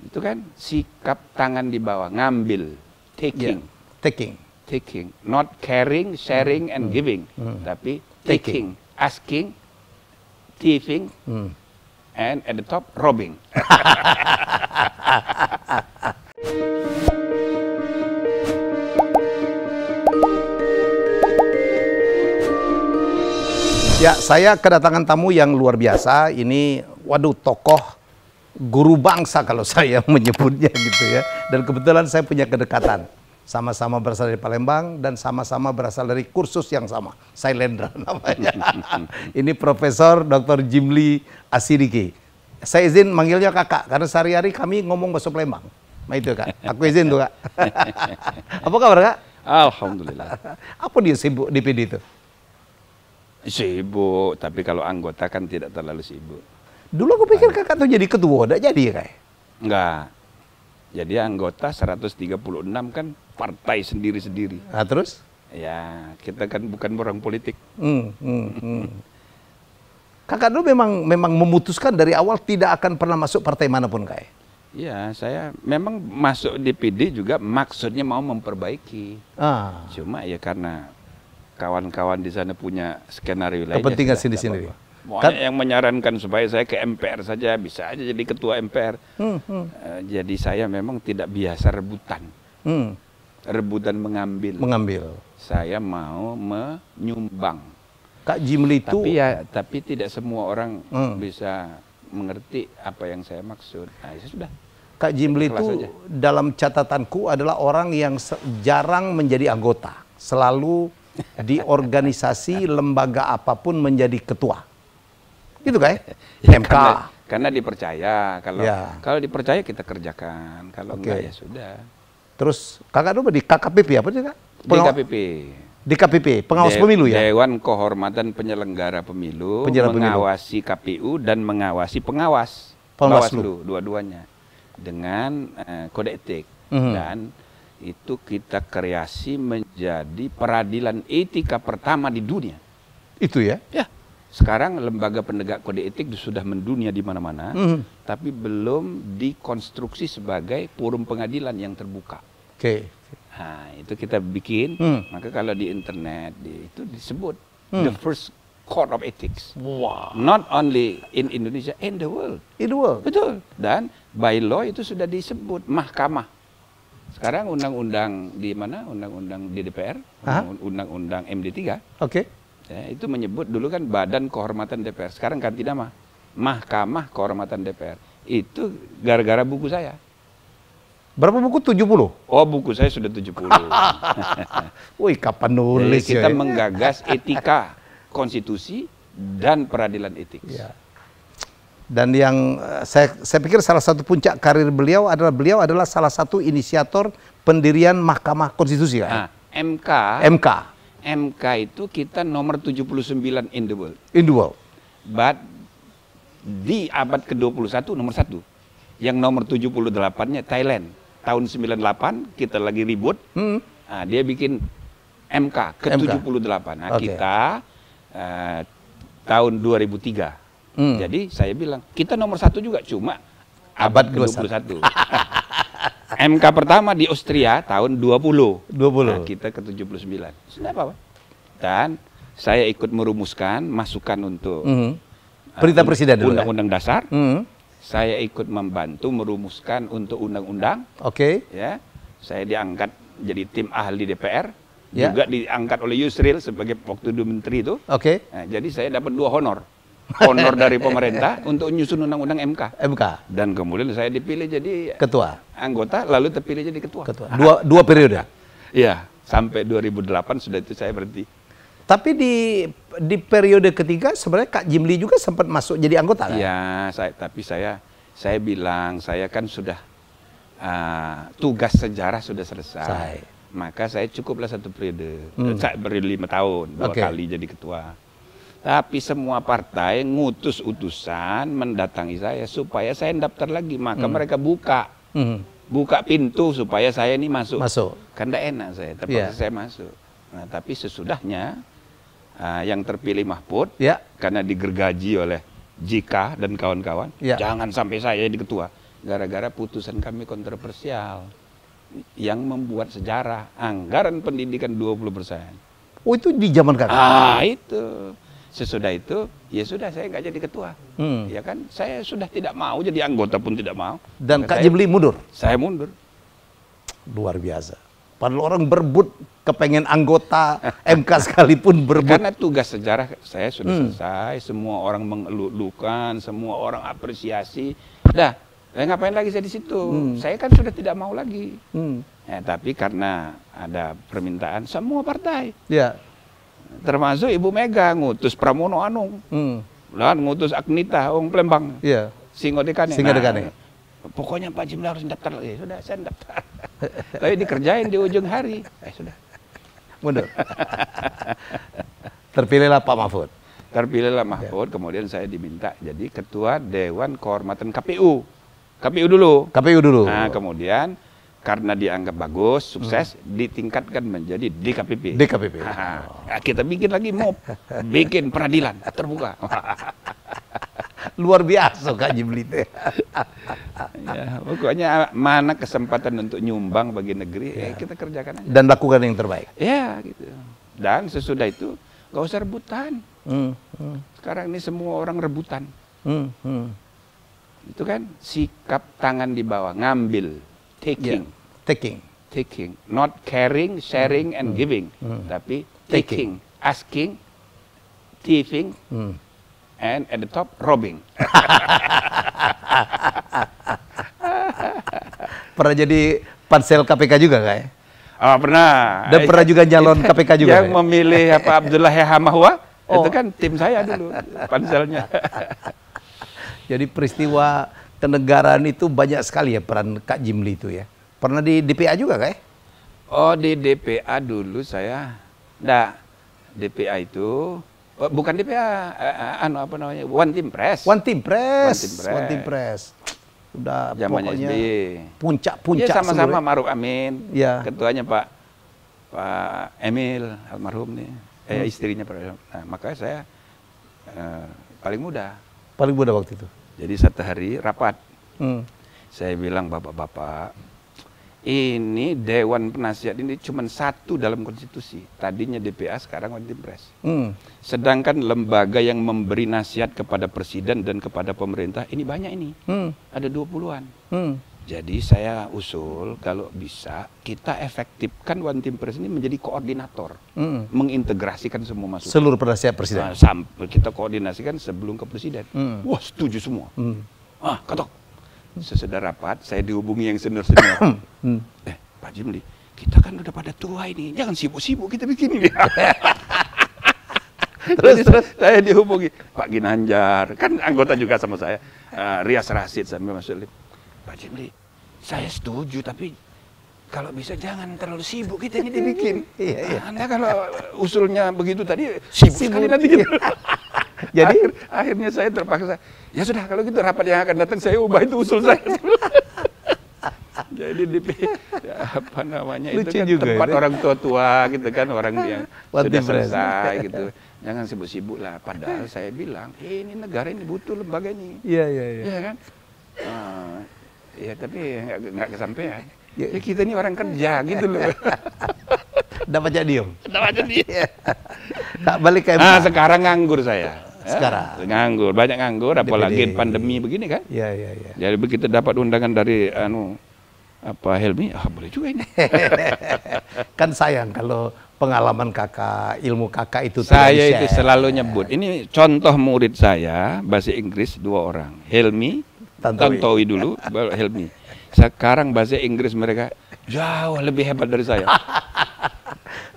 Itu kan sikap tangan di bawah, ngambil, taking. Taking, not caring, sharing, and giving, tapi taking, asking, thieving, and at the top, robbing. Ya, saya kedatangan tamu yang luar biasa. Ini, waduh, tokoh guru bangsa kalau saya menyebutnya gitu ya. Dan kebetulan saya punya kedekatan. Sama-sama berasal dari Palembang dan sama-sama berasal dari kursus yang sama. Sailendra namanya. Ini Profesor Dr. Jimli Asidiki. Saya izin manggilnya kakak karena sehari-hari kami ngomong bahasa Palembang. Nah itu kak, aku izin tuh kak. Apa kabar kak? Alhamdulillah. Apa dia sibuk di PD itu? Sibuk, tapi kalau anggota kan tidak terlalu sibuk. Dulu aku pikir kakak tuh jadi ketua, udah jadi ya kak? Enggak. Jadi anggota 136 kan partai sendiri-sendiri. Nah terus? Ya, kita kan bukan orang politik. Kakak dulu memang memutuskan dari awal tidak akan pernah masuk partai manapun kak? Ya, saya memang masuk di PD juga maksudnya mau memperbaiki. Cuma ya karena kawan-kawan di sana punya skenario lain. Kepentingan sendiri-sendiri. Kan yang menyarankan supaya saya ke MPR saja, bisa aja jadi ketua MPR. Jadi saya memang tidak biasa rebutan. Rebutan mengambil. Saya mau menyumbang. Kak Jimli itu... Tapi tidak semua orang bisa mengerti apa yang saya maksud. Nah, ya sudah. Kak Jimli itu dalam catatanku adalah orang yang jarang menjadi anggota. Selalu di organisasi lembaga apapun menjadi ketua. Gitu kan? Ya, MK. Karena dipercaya. Kalau dipercaya kita kerjakan. Kalau enggak ya sudah. Terus kakak dulu di KKPP apa sih kak? Di KPP, pengawas pemilu ya? Dewan Kehormatan Penyelenggara Pemilu, mengawasi KPU dan mengawasi pengawas. Bawaslu, dua-duanya. Dengan kode etik. Dan itu kita kreasi menjadi peradilan etika pertama di dunia. Itu ya? Ya. Sekarang lembaga penegak kode etik sudah mendunia di mana-mana, tapi belum dikonstruksi sebagai forum pengadilan yang terbuka. Nah, itu kita bikin. Maka kalau di internet itu disebut the first court of ethics. Wow. Not only in Indonesia, in the world. In the world. Betul. Dan by law itu sudah disebut mahkamah. Sekarang undang-undang di mana? Undang-undang di DPR, undang-undang MD3. Ya, itu menyebut dulu kan Badan Kehormatan DPR. Sekarang ganti nama, Mahkamah Kehormatan DPR. Itu gara-gara buku saya. Berapa buku? 70? Oh, buku saya sudah 70. Wih, kapan nulis? Jadi kita menggagas etika, konstitusi, dan peradilan etik. Ya. Dan yang saya pikir salah satu puncak karir beliau adalah salah satu inisiator pendirian Mahkamah Konstitusi. Kan? MK itu kita nomor 79 in the world. In the world. But di abad ke-21 nomor 1. Yang nomor 78-nya Thailand. Tahun 98 kita lagi ribut. Nah, dia bikin MK ke-78. Nah, kita tahun 2003. Jadi saya bilang, kita nomor 1 juga, cuma abad ke-21. MK pertama di Austria tahun 20. Nah, kita ke-79. Sudah apa? Dan saya ikut merumuskan masukan untuk perintah presiden dulu, undang-undang dasar. Saya ikut membantu merumuskan untuk undang-undang. Ya. Saya diangkat jadi tim ahli DPR. Juga diangkat oleh Yusril sebagai waktu itu menteri itu. Nah, jadi saya dapat 2 honor. Honor dari pemerintah untuk nyusun undang-undang MK. Dan kemudian saya dipilih jadi ketua, anggota, lalu terpilih jadi ketua. Dua periode. Iya, sampai 2008 sudah itu saya berhenti. Tapi di periode ketiga sebenarnya Kak Jimli juga sempat masuk jadi anggota kan? Iya, tapi saya bilang saya kan sudah tugas sejarah sudah selesai. Maka saya cukuplah 1 periode. Saya beri 5 tahun, 2 kali jadi ketua. Tapi semua partai ngutus utusan mendatangi saya supaya saya daftar lagi. Maka mereka buka pintu supaya saya ini masuk. Kan tidak enak saya, terpaksa saya masuk. Nah, tapi sesudahnya yang terpilih Mahfud, karena digergaji oleh JK dan kawan-kawan, jangan sampai saya jadi ketua. gara-gara putusan kami kontroversial yang membuat sejarah, anggaran pendidikan 20%. Oh, itu di zaman kakak? Itu. Sesudah itu, ya sudah saya nggak jadi ketua. Ya kan, saya sudah tidak mau jadi anggota pun tidak mau. Dan Kak Jimli mundur? Saya mundur. Luar biasa. Padahal orang berebut kepengen anggota MK sekalipun berebut. Karena tugas sejarah saya sudah selesai, semua orang mengeluhkan, semua orang apresiasi. Dah, ngapain lagi saya di situ? Saya kan sudah tidak mau lagi. Ya, tapi karena ada permintaan semua partai. Ya. Termasuk Ibu Mega ngutus Pramono Anung. Dan ngutus Agnita Ong Plembang. Iya. Singodekane. Singodekane. Pokoknya Pak Jimli harus daftar. Ya sudah, saya daftar. Tapi dikerjain di ujung hari. Sudah. Mundur. Terpilihlah Pak Mahfud. Terpilihlah Mahfud, kemudian saya diminta jadi ketua Dewan Kehormatan KPU. KPU dulu. KPU dulu. Nah, kemudian karena dianggap bagus, sukses, ditingkatkan menjadi DKPP. DKPP. Nah, kita bikin lagi MOP, bikin peradilan terbuka. Luar biasa Kak Jimli. Ya, pokoknya mana kesempatan untuk nyumbang bagi negeri, kita kerjakan aja. Dan lakukan yang terbaik. Ya, gitu. Dan sesudah itu nggak usah rebutan. Sekarang ini semua orang rebutan. Itu kan sikap tangan di bawah, ngambil, taking. Taking. Not caring, sharing, and giving. Tapi taking, asking, thieving, and at the top, robbing. Pernah jadi pansel KPK juga Kak ya? Oh, pernah. Dan pernah juga nyalon KPK juga? Yang memilih Abdullah Hamahwa, itu kan tim saya dulu, panselnya. Jadi peristiwa kenegaraan itu banyak sekali ya peran Kak Jimli itu ya. Pernah di DPA juga Kak ya? Oh, di DPA dulu saya. DPA itu bukan DPA, apa namanya? One Team Press. One Team Press. Udah zamannya pokoknya SBY. Puncak-puncak ya, sama-sama Maruf Amin. Ya. Ketuanya Pak Emil almarhum nih. Istrinya Pak. Nah, makanya saya paling muda. Paling muda waktu itu. Jadi satu hari rapat. Saya bilang, bapak-bapak, ini Dewan Penasihat ini cuma satu dalam konstitusi. Tadinya DPA, sekarang One Team Press. Sedangkan lembaga yang memberi nasihat kepada presiden dan kepada pemerintah, ini banyak ini. Ada 20-an. Jadi saya usul, kalau bisa, kita efektifkan One Team Press ini menjadi koordinator. Mengintegrasikan semua masukan. Seluruh penasihat presiden. Sampai kita koordinasikan sebelum ke presiden. Wah, setuju semua. Ketok. Sesudah rapat, saya dihubungi yang senior-senior. Pak Jimli, kita kan udah pada tua ini, jangan sibuk-sibuk kita bikin ini. terus saya dihubungi, Pak Ginanjar, kan anggota juga sama saya, Rias Rasid sampai Mas Sulit. Pak Jimli, saya setuju, tapi kalau bisa jangan terlalu sibuk kita ini dibikin. Anda kalau usulnya begitu tadi, sibuk sekali nanti gitu. Jadi akhirnya saya terpaksa, ya sudah kalau gitu rapat yang akan datang saya ubah itu usul saya. Jadi apa namanya Lucu itu kan juga, tempat ya? orang tua-tua gitu kan, orang yang sudah selesai gitu. Jangan sibuk-sibuk lah. Padahal saya bilang, ini negara ini butuh lembaga ini. Iya. Iya kan? Ya tapi nggak kesampaian. Ya kita ini orang kerja gitu loh. Dapat jadi diem. Dapat jadi. Tak balik ke MK. Sekarang nganggur saya. Sekarang nganggur, banyak nganggur, apalagi DPD. pandemi begini kan. Iya. Jadi begitu dapat undangan dari Helmi, boleh juga ini. Kan sayang kalau pengalaman kakak, ilmu kakak itu Saya itu selalu nyebut, ini contoh murid saya bahasa Inggris 2 orang, Helmi, Tantowi dulu, baru Helmi. Sekarang bahasa Inggris mereka jauh lebih hebat dari saya.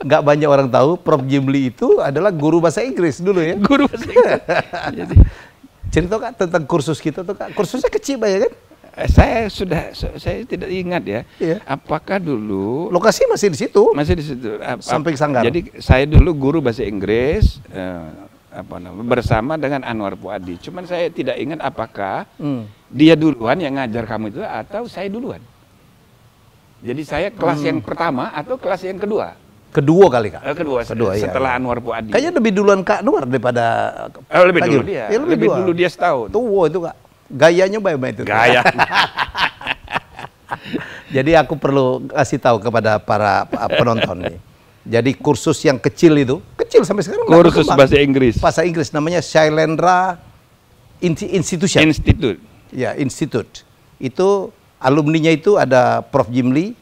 Nggak banyak orang tahu Prof. Jimli itu adalah guru bahasa Inggris dulu ya. Guru bahasa Inggris. Jadi, cerita Kak tentang kursus kita tuh Kak. Kursusnya kecil ya kan? Saya tidak ingat ya. Iya. Apakah dulu Lokasi masih di situ. masih di situ? Samping Sanggar. Jadi saya dulu guru bahasa Inggris bersama dengan Anwar Puadi. Cuman saya tidak ingat apakah dia duluan yang ngajar kamu itu atau saya duluan. Jadi saya kelas yang pertama atau kelas yang kedua? Kedua kali Kak. Kedua setelah Anwar Puadi. Kayaknya lebih duluan Kak Anwar daripada lebih dulu dia. Ya, lebih dulu dia setahun. Tua itu Kak. Gayanya baik-baik itu. Gaya. Jadi aku perlu kasih tahu kepada para penonton nih. Jadi kursus yang kecil itu, kecil sampai sekarang nggak Kursus berkembang. bahasa Inggris. Bahasa Inggris namanya Shailendra Institution. Institute. Ya, Institute. Itu alumninya itu ada Prof. Jimli,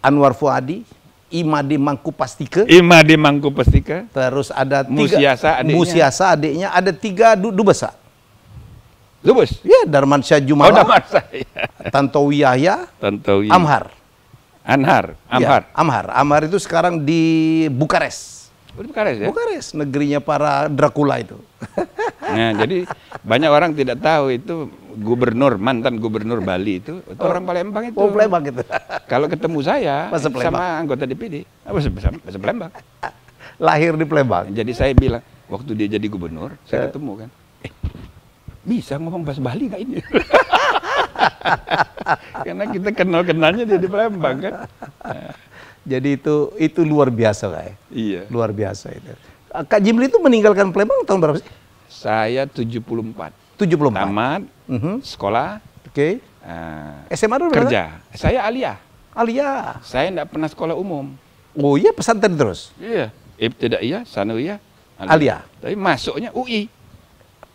Anwar Fuadi, Imade Mangkupastika. Imade Mangkupastika. Terus ada Musiasa adiknya. Musiasa adiknya, ada 3 dubesa. Lubus. Ya, Darmansyah Oh, Jumala, nama saya. Tantowi Yahya, Tantowi. Amhar. Amhar. Ya, Amhar itu sekarang di Bukares. Oh, di Bukares ya? Bukares, negerinya para Dracula itu. Nah, jadi banyak orang tidak tahu itu mantan gubernur Bali itu orang Palembang itu. Oh, Palembang gitu. Kalau ketemu saya Masa Palembang. sama anggota DPD, bahasa Palembang. Lahir di Palembang. Jadi saya bilang, waktu dia jadi gubernur, saya ketemu kan, bisa ngomong bahasa Bali nggak ini? Karena kita kenalnya dia di Palembang kan. Jadi itu luar biasa Kak. Iya. Luar biasa itu. Kak Jimli itu meninggalkan Palembang tahun berapa sih? Saya 74. 74. Tamat sekolah. Oke. SMA dulu Kerja. Saya alia. Alia. Saya enggak pernah sekolah umum. Oh iya, pesantren terus. Iya. Ibtidaiyah, sanawiyah, Alia. Tapi masuknya UI.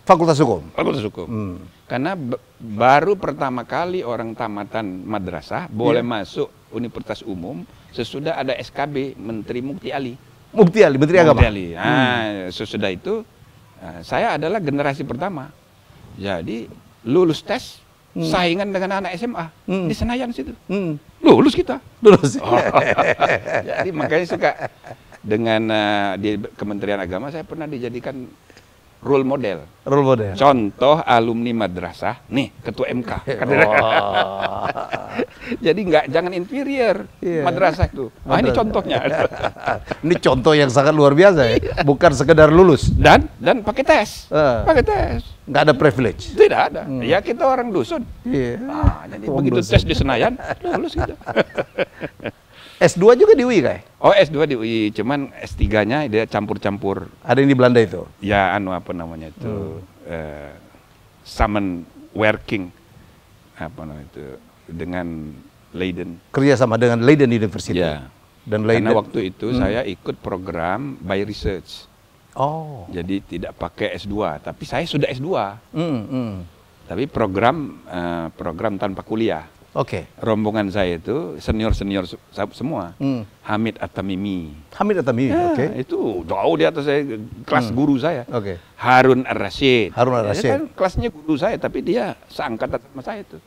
Fakultas Hukum. Fakultas Hukum. Karena baru pertama kali orang tamatan madrasah boleh masuk universitas umum sesudah ada SKB Menteri Mukti Ali. Mufti Ali, Menteri Agama. Mukti Ali. Nah, sesudah itu saya adalah generasi pertama. Jadi lulus tes saingan dengan anak SMA di Senayan situ. Lulus kita. Lulus. Jadi makanya suka dengan di Kementerian Agama saya pernah dijadikan role model. Role model. Contoh alumni madrasah, nih ketua MK. Jadi jangan inferior madrasah itu. Nah, ini contohnya. Ini contoh yang sangat luar biasa ya. Bukan sekedar lulus. Dan pakai tes. Pakai tes. Nggak ada privilege. Tidak ada. Ya kita orang dusun. Iya. Jadi begitu tes di Senayan, lulus kita. S2 juga di UI Kak? Oh, S2 di UI, cuman S3-nya dia campur-campur. Ada yang di Belanda itu? Ya, apa namanya itu, summon working, apa namanya itu, dengan Leiden. Kerja sama dengan Leiden University? Ya, dan Leiden. karena waktu itu saya ikut program by research. Oh. Jadi tidak pakai S2, tapi saya sudah S2. Tapi program tanpa kuliah. Oke. Rombongan saya itu senior-senior semua. Hamid At-Tamimi. Hamid At-Tamimi, oke. Itu jauh di atas saya, kelas guru saya. Oke. Harun Ar-Rasyid. Harun Ar-Rasyid. Dia kan kelasnya guru saya, tapi dia seangkatan sama saya itu.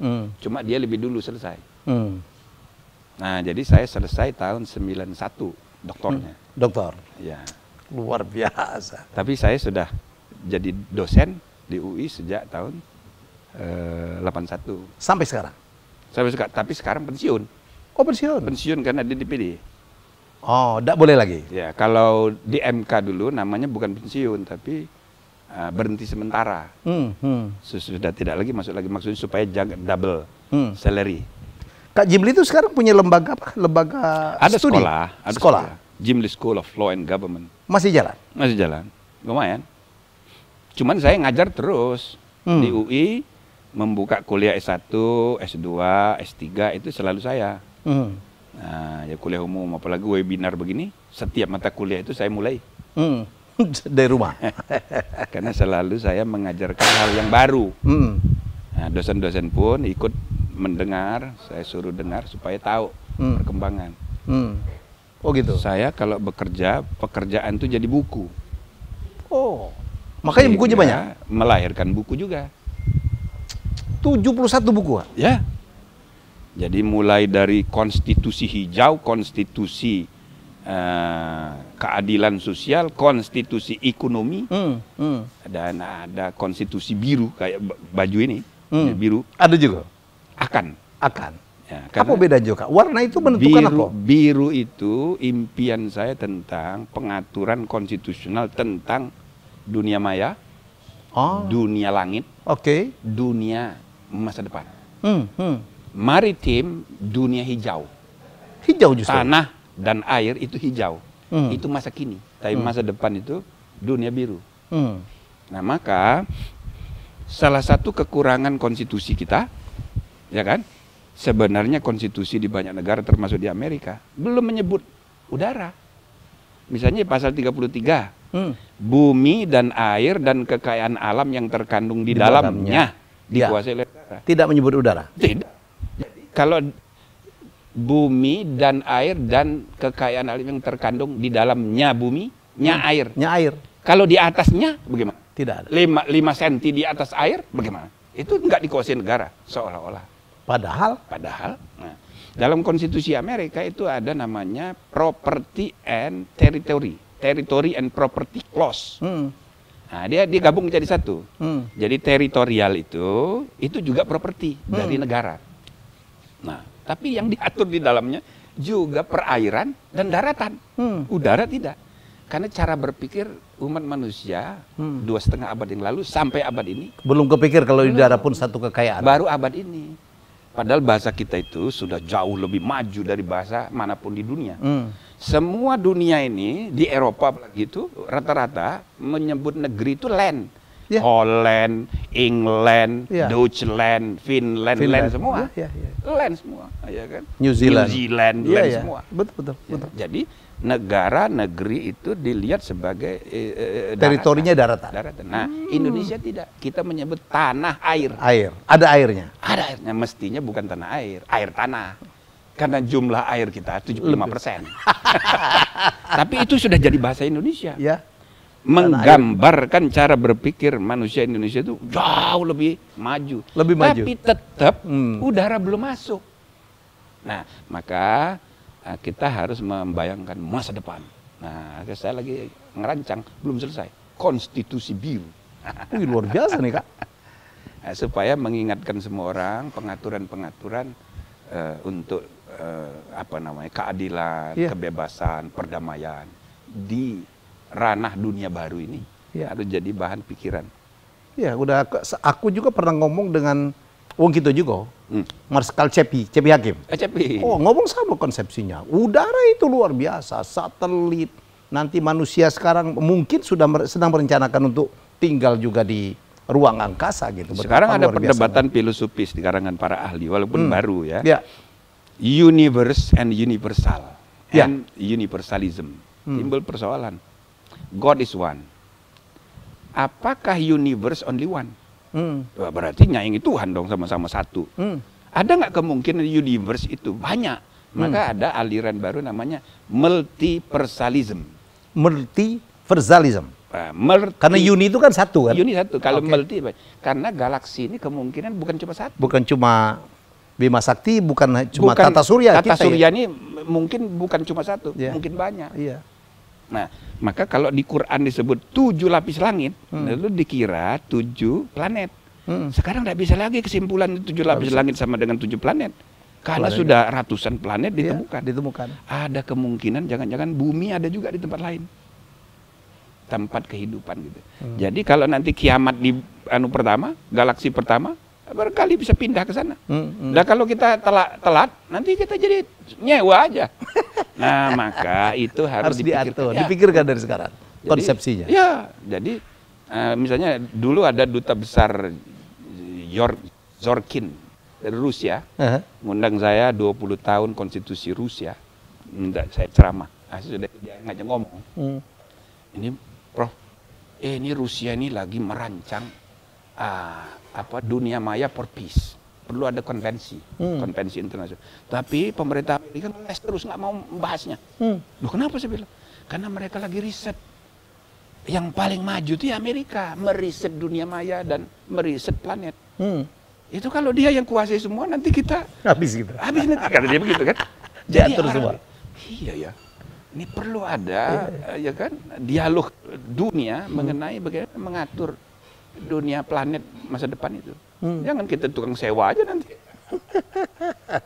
Cuma dia lebih dulu selesai. Nah, jadi saya selesai tahun 91 doktornya. Doktor. Ya. Luar biasa. Tapi saya sudah jadi dosen di UI sejak tahun 81. Sampai sekarang? Tapi sekarang pensiun. Oh, pensiun? Pensiun karena di DPD. Oh, tidak boleh lagi? Ya, kalau di MK dulu namanya bukan pensiun, tapi berhenti sementara. Sudah tidak lagi masuk lagi, maksudnya supaya jangan double salary. Kak Jimli itu sekarang punya lembaga apa? Lembaga Ada studi? sekolah. Ada sekolah. Jimli School of Law and Government. Masih jalan? Masih jalan. Lumayan. Cuman saya ngajar terus di UI. Membuka kuliah S1, S2, S3 itu selalu saya. Nah, ya kuliah umum, apalagi webinar begini, setiap mata kuliah itu saya mulai. Dari rumah? Karena selalu saya mengajarkan hal yang baru. Nah, dosen-dosen pun ikut mendengar, saya suruh dengar supaya tahu perkembangan. Oh gitu? Saya kalau bekerja, pekerjaan itu jadi buku. Oh, makanya bukunya banyak? Melahirkan buku juga. 71 buku? Ya. Jadi mulai dari konstitusi hijau, konstitusi keadilan sosial, konstitusi ekonomi, dan ada konstitusi biru kayak baju ini, biru. Ada juga? Akan. Ya, apa beda juga? Warna itu menentukan apa? Biru itu impian saya tentang pengaturan konstitusional tentang dunia maya, dunia langit, dunia masa depan. Maritim, dunia hijau. Hijau justru? Tanah dan air itu hijau. Itu masa kini. Tapi masa depan itu dunia biru. Nah, maka salah satu kekurangan konstitusi kita, ya kan? Sebenarnya konstitusi di banyak negara termasuk di Amerika belum menyebut udara. Misalnya pasal 33, bumi dan air dan kekayaan alam yang terkandung di dalamnya dikuasai oleh negara. Tidak menyebut udara. Tidak. Jadi kalau bumi dan air dan kekayaan alam yang terkandung di dalamnya bumi, air. Air. Kalau di atasnya bagaimana? Tidak ada. 5 senti di atas air bagaimana? Itu nggak dikuasai negara seolah-olah. Padahal. Nah, dalam konstitusi Amerika itu ada namanya property and territory and property clause. Nah, dia digabung jadi satu. Jadi teritorial itu juga properti dari negara. Nah, tapi yang diatur di dalamnya juga perairan dan daratan. Udara tidak. Karena cara berpikir umat manusia 2,5 abad yang lalu sampai abad ini Belum kepikir kalau di udara pun satu kekayaan. baru abad ini. Padahal bahasa kita itu sudah jauh lebih maju dari bahasa manapun di dunia. Semua dunia ini di Eropa apalagi itu rata-rata menyebut negeri itu land. Holland, England, Deutschland, Finland, land semua. Land semua, ya kan? New Zealand, land semua. Betul. Jadi negara negeri itu dilihat sebagai teritorinya daratan. Nah, Indonesia tidak. Kita menyebut tanah air. Ada airnya. Ada airnya, mestinya bukan tanah air tanah. Karena jumlah air kita 75%. Tapi itu sudah jadi bahasa Indonesia. Menggambarkan cara berpikir manusia Indonesia itu jauh lebih maju. Tapi tetap udara belum masuk. Nah, maka kita harus membayangkan masa depan. Nah, saya lagi ngerancang, belum selesai. Konstitusi biru. Wih, luar biasa nih, Kak. Nah, supaya mengingatkan semua orang pengaturan-pengaturan untuk keadilan, kebebasan, perdamaian di ranah dunia baru ini harus jadi bahan pikiran. Ya, aku juga pernah ngomong dengan Wong Kito juga, Marskal Cepi Hakim. Ngomong sama konsepsinya. Udara itu luar biasa, satelit. Nanti manusia sekarang mungkin sudah sedang merencanakan untuk tinggal juga di ruang angkasa gitu. Sekarang ada perdebatan filosofis di karangan para ahli, walaupun baru ya. Universe and universal, and universalism. Timbul persoalan. God is one. Apakah universe only one? Berarti nyaingi Tuhan dong sama-sama satu. Ada nggak kemungkinan universe itu banyak? Maka ada aliran baru namanya multiversalism. Multiversalism. Karena uni itu kan satu kan? Uni satu. Kalau multi, karena galaksi ini kemungkinan bukan cuma satu. Bukan cuma Bima Sakti, bukan cuma Tata Surya. Tata Surya ini mungkin bukan cuma satu, mungkin banyak. Nah, maka kalau di Quran disebut 7 lapis langit, lalu dikira 7 planet. Sekarang tidak bisa lagi kesimpulan 7 lapis langit sama dengan 7 planet. Karena sudah ratusan planet ditemukan. Ada kemungkinan jangan-jangan bumi ada juga di tempat lain. Tempat kehidupan gitu. Jadi kalau nanti kiamat di galaksi pertama, barangkali bisa pindah ke sana. Nah, kalau kita telat, nanti kita jadi nyewa aja. Nah, maka itu harus dipikirkan dari sekarang. Konsepsinya. Jadi misalnya dulu ada duta besar Zorkin dari Rusia, ngundang saya 20 tahun konstitusi Rusia, minta saya ceramah. Sudah dia ngajak ngomong. Ini, Prof, ini Rusia ini lagi merancang dunia maya for peace. Perlu ada konvensi internasional. Tapi pemerintah Amerika terus nggak mau membahasnya. Loh, kenapa saya bilang? Karena mereka lagi riset. Yang paling maju itu ya Amerika, meriset dunia maya dan meriset planet. Itu kalau dia yang kuasai semua, nanti kita habis gitu. Habis nanti, kata dia begitu kan? Jadi semua. Iya ya. Ini perlu ada ya kan dialog dunia mengenai bagaimana mengatur dunia planet masa depan itu. Jangan kita tukang sewa aja nanti.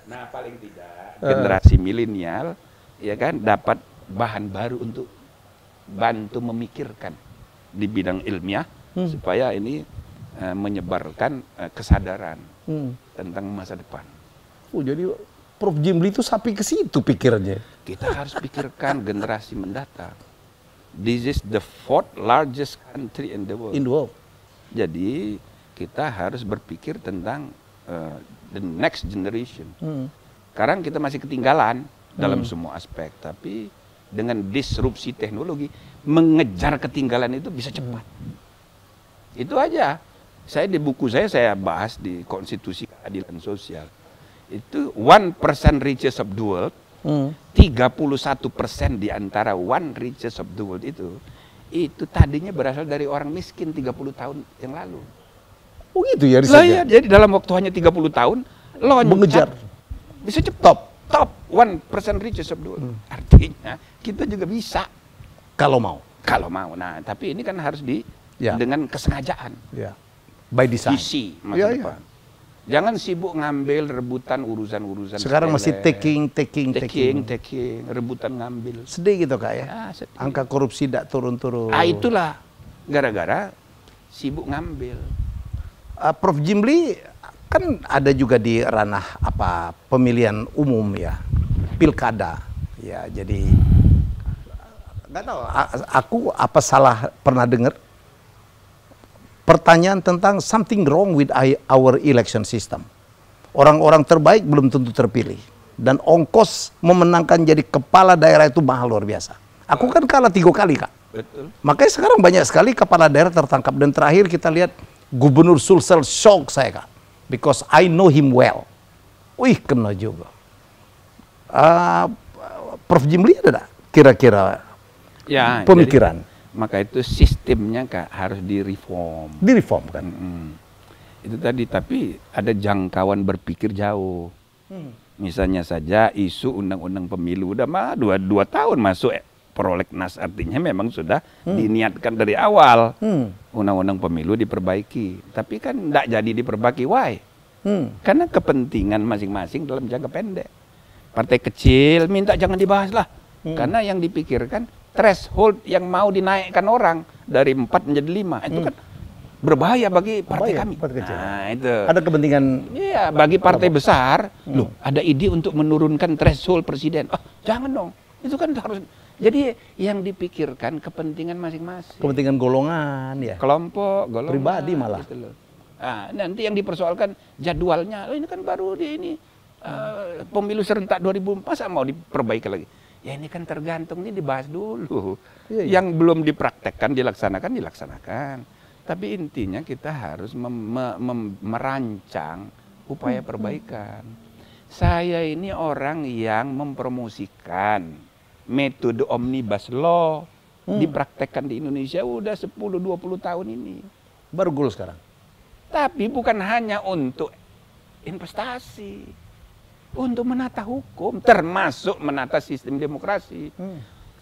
Nah, paling tidak generasi milenial ya kan dapat bahan baru untuk bantu memikirkan di bidang ilmiah supaya ini menyebarkan kesadaran tentang masa depan. Jadi Prof. Jimli itu sampai ke situ pikirnya. Kita harus pikirkan generasi mendatang. This is the 4th largest country in the world. In the world. Jadi kita harus berpikir tentang the next generation. Sekarang kita masih ketinggalan dalam semua aspek, tapi dengan disrupsi teknologi, mengejar ketinggalan itu bisa cepat. Itu aja. Saya di buku saya bahas di Konstitusi Keadilan Sosial. Itu 1% richest of the world, 31% di antara 1 richest of the world itu tadinya berasal dari orang miskin 30 tahun yang lalu. Oh gitu ya Lah ya, jadi dalam waktu hanya 30 tahun loncat mengejar bisa cepat top 1% richest of the world. Artinya kita juga bisa kalau mau. Nah, tapi ini kan harus dengan kesengajaan. Ya. By design. Visi masa depan. Jangan sibuk ngambil rebutan urusan-urusan. Sekarang masih taking, rebutan ngambil. Sedih gitu Kak ya. Sedih. Angka korupsi tidak turun-turun. Itulah gara-gara sibuk ngambil. Prof Jimli kan ada juga di ranah pemilihan umum ya, pilkada ya. Jadi nggak tahu aku apa salah pernah dengar pertanyaan tentang something wrong with our election system. Orang-orang terbaik belum tentu terpilih. Dan ongkos memenangkan jadi kepala daerah itu mahal luar biasa. Aku kan kalah 3 kali Kak. Betul. Makanya sekarang banyak sekali kepala daerah tertangkap. Dan terakhir kita lihat Gubernur Sulsel, shock saya Kak. Because I know him well. Wih kena juga. Prof Jimli ada gak kira-kira pemikiran? Jadi, maka itu sistemnya Kak harus direform. Direform kan? Itu tadi, tapi ada jangkauan berpikir jauh. Misalnya saja isu undang-undang pemilu udah dua tahun masuk prolegnas, artinya memang sudah diniatkan dari awal undang-undang pemilu diperbaiki. Tapi kan tidak jadi diperbaiki, why? Karena kepentingan masing-masing dalam jangka pendek. Partai kecil minta jangan dibahas lah, karena yang dipikirkan threshold yang mau dinaikkan orang dari 4 menjadi 5 itu kan berbahaya bagi partai kami. Nah, itu. Ada kepentingan. Iya, bagi partai besar, loh, ada ide untuk menurunkan threshold presiden. Jangan dong. Itu kan harus. Jadi yang dipikirkan kepentingan masing-masing. Kepentingan golongan ya. Kelompok, golongan. Pribadi malah. Gitu loh. Nah, nanti yang dipersoalkan jadwalnya. Ini kan baru pemilu serentak 2004 masa mau diperbaiki lagi. Ya ini kan tergantung, ini dibahas dulu. Yang belum dipraktekkan, dilaksanakan. Tapi intinya kita harus merancang upaya perbaikan. Saya ini orang yang mempromosikan metode omnibus law dipraktekkan di Indonesia udah 10-20 tahun ini. Baru goal sekarang. Tapi bukan hanya untuk investasi, untuk menata hukum, termasuk menata sistem demokrasi.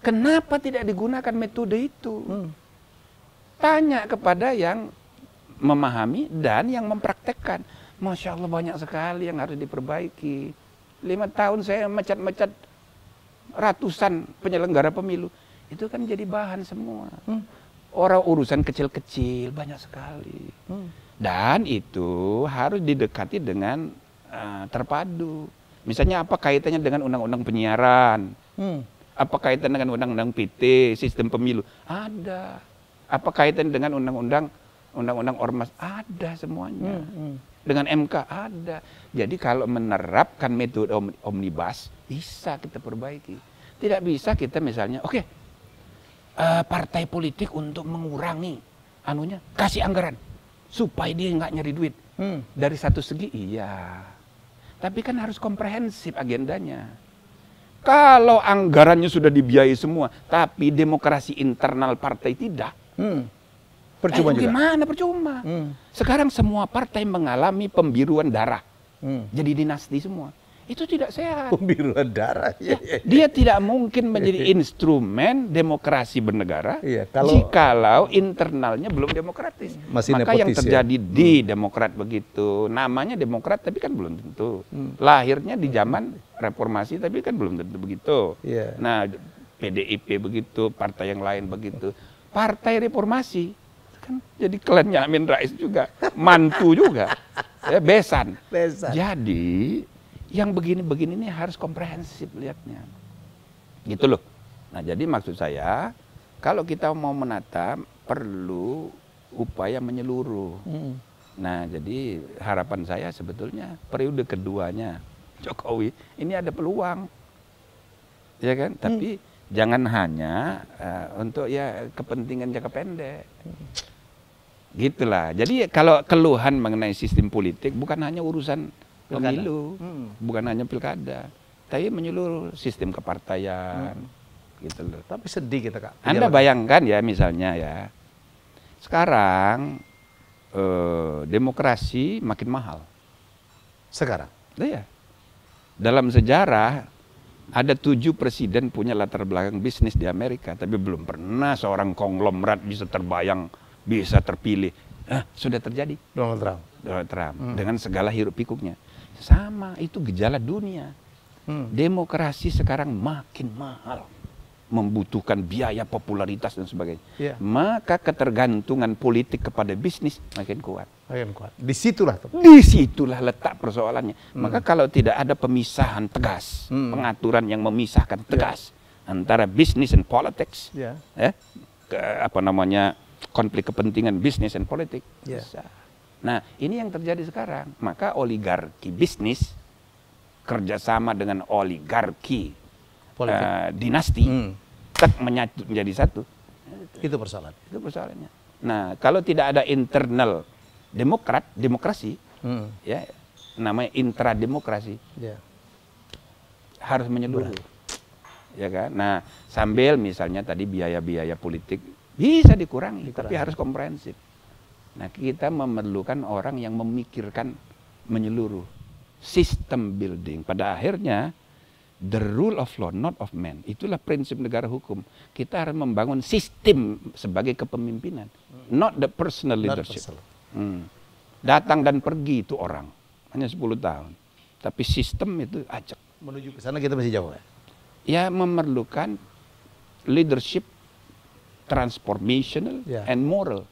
Kenapa tidak digunakan metode itu? Tanya kepada yang memahami dan yang mempraktekkan. Masya Allah banyak sekali yang harus diperbaiki. 5 tahun saya mecat-mecat ratusan penyelenggara pemilu. Itu kan jadi bahan semua. Orang urusan kecil-kecil banyak sekali. Dan itu harus didekati dengan terpadu. Misalnya apa kaitannya dengan undang-undang penyiaran? Apa kaitannya dengan undang-undang PT, sistem pemilu? Ada. Apa kaitan dengan undang-undang ormas? Ada semuanya. Dengan MK ada. Jadi kalau menerapkan metode omnibus bisa kita perbaiki. Tidak bisa kita misalnya, partai politik untuk mengurangi kasih anggaran supaya dia nggak nyari duit. Dari satu segi iya. Tapi kan harus komprehensif agendanya. Kalau anggarannya sudah dibiayai semua, tapi demokrasi internal partai tidak. Percuma juga. Gimana percuma? Sekarang semua partai mengalami pembiruan darah. Jadi dinasti semua. Itu tidak sehat. Pembiruan darah. Dia tidak mungkin menjadi instrumen demokrasi bernegara jikalau internalnya belum demokratis. Masih maka nepotis, yang terjadi di Demokrat begitu. Namanya Demokrat tapi kan belum tentu. Lahirnya di zaman reformasi tapi kan belum tentu begitu. Nah, PDIP begitu, partai yang lain begitu. Partai reformasi kan jadi klannya Amin Rais juga, mantu juga, besan. Jadi yang begini-begini ini harus komprehensif lihatnya. Gitu loh. Nah, jadi maksud saya kalau kita mau menata perlu upaya menyeluruh. Nah, jadi harapan saya sebetulnya periode keduanya Jokowi ini ada peluang, ya kan? Tapi jangan hanya untuk ya kepentingan jangka pendek. Gitulah. Jadi kalau keluhan mengenai sistem politik bukan hanya urusan pemilu, bukan hanya pilkada, tapi menyeluruh sistem kepartaian, gitu loh. Tapi sedih kita, Kak. Anda bayangkan ya misalnya ya, sekarang demokrasi makin mahal. Sekarang? Iya. Dalam sejarah ada 7 presiden punya latar belakang bisnis di Amerika, tapi belum pernah seorang konglomerat bisa terbayang, bisa terpilih. Sudah terjadi. Donald Trump. Donald Trump dengan segala hiruk pikuknya. Sama, itu gejala dunia. Demokrasi sekarang makin mahal, membutuhkan biaya, popularitas dan sebagainya. Yeah. Maka ketergantungan politik kepada bisnis makin kuat. Makin kuat. Disitulah. Disitulah letak persoalannya. Maka kalau tidak ada pemisahan tegas, pengaturan yang memisahkan tegas antara bisnis dan politics, konflik kepentingan bisnis dan politik. Nah, ini yang terjadi sekarang. Maka oligarki bisnis kerjasama dengan oligarki dinasti menyatu menjadi satu. Itu persoalan. Itu persoalannya. Nah, kalau tidak ada internal demokrasi, ya namanya intrademokrasi, harus menyeluruh, ya kan. Nah, sambil misalnya tadi biaya-biaya politik bisa dikurangi, tapi harus komprehensif. Nah, kita memerlukan orang yang memikirkan menyeluruh, sistem building. Pada akhirnya the rule of law, not of man. Itulah prinsip negara hukum. Kita harus membangun sistem sebagai kepemimpinan, not the personal leadership. Datang dan pergi itu orang, hanya 10 tahun. Tapi sistem itu ajak. Menuju ke sana kita masih jauh ya? Ya, memerlukan leadership transformational and moral.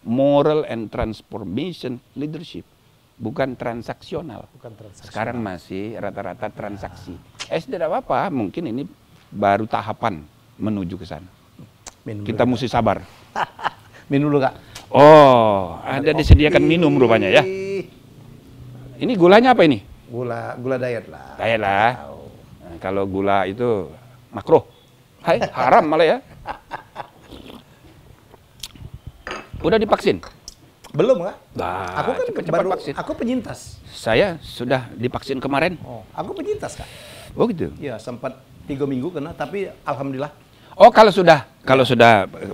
Moral and transformation leadership. Bukan transaksional. Sekarang masih rata-rata transaksi. Tidak apa-apa, mungkin ini baru tahapan menuju ke sana. Kita mesti sabar. Minum dulu, Kak. Oh, ada disediakan minum rupanya ya. Ini gulanya apa ini? Gula diet lah. Diet lah. Nah, kalau gula itu makruh. Haram malah ya. Udah divaksin? Belum, Kak. Nah, aku kan cepat vaksin. Aku penyintas. Saya sudah divaksin kemarin. Oh, aku penyintas, Kak. Oh gitu? Iya, sempat 3 minggu kena, tapi alhamdulillah. Oh, kalau sudah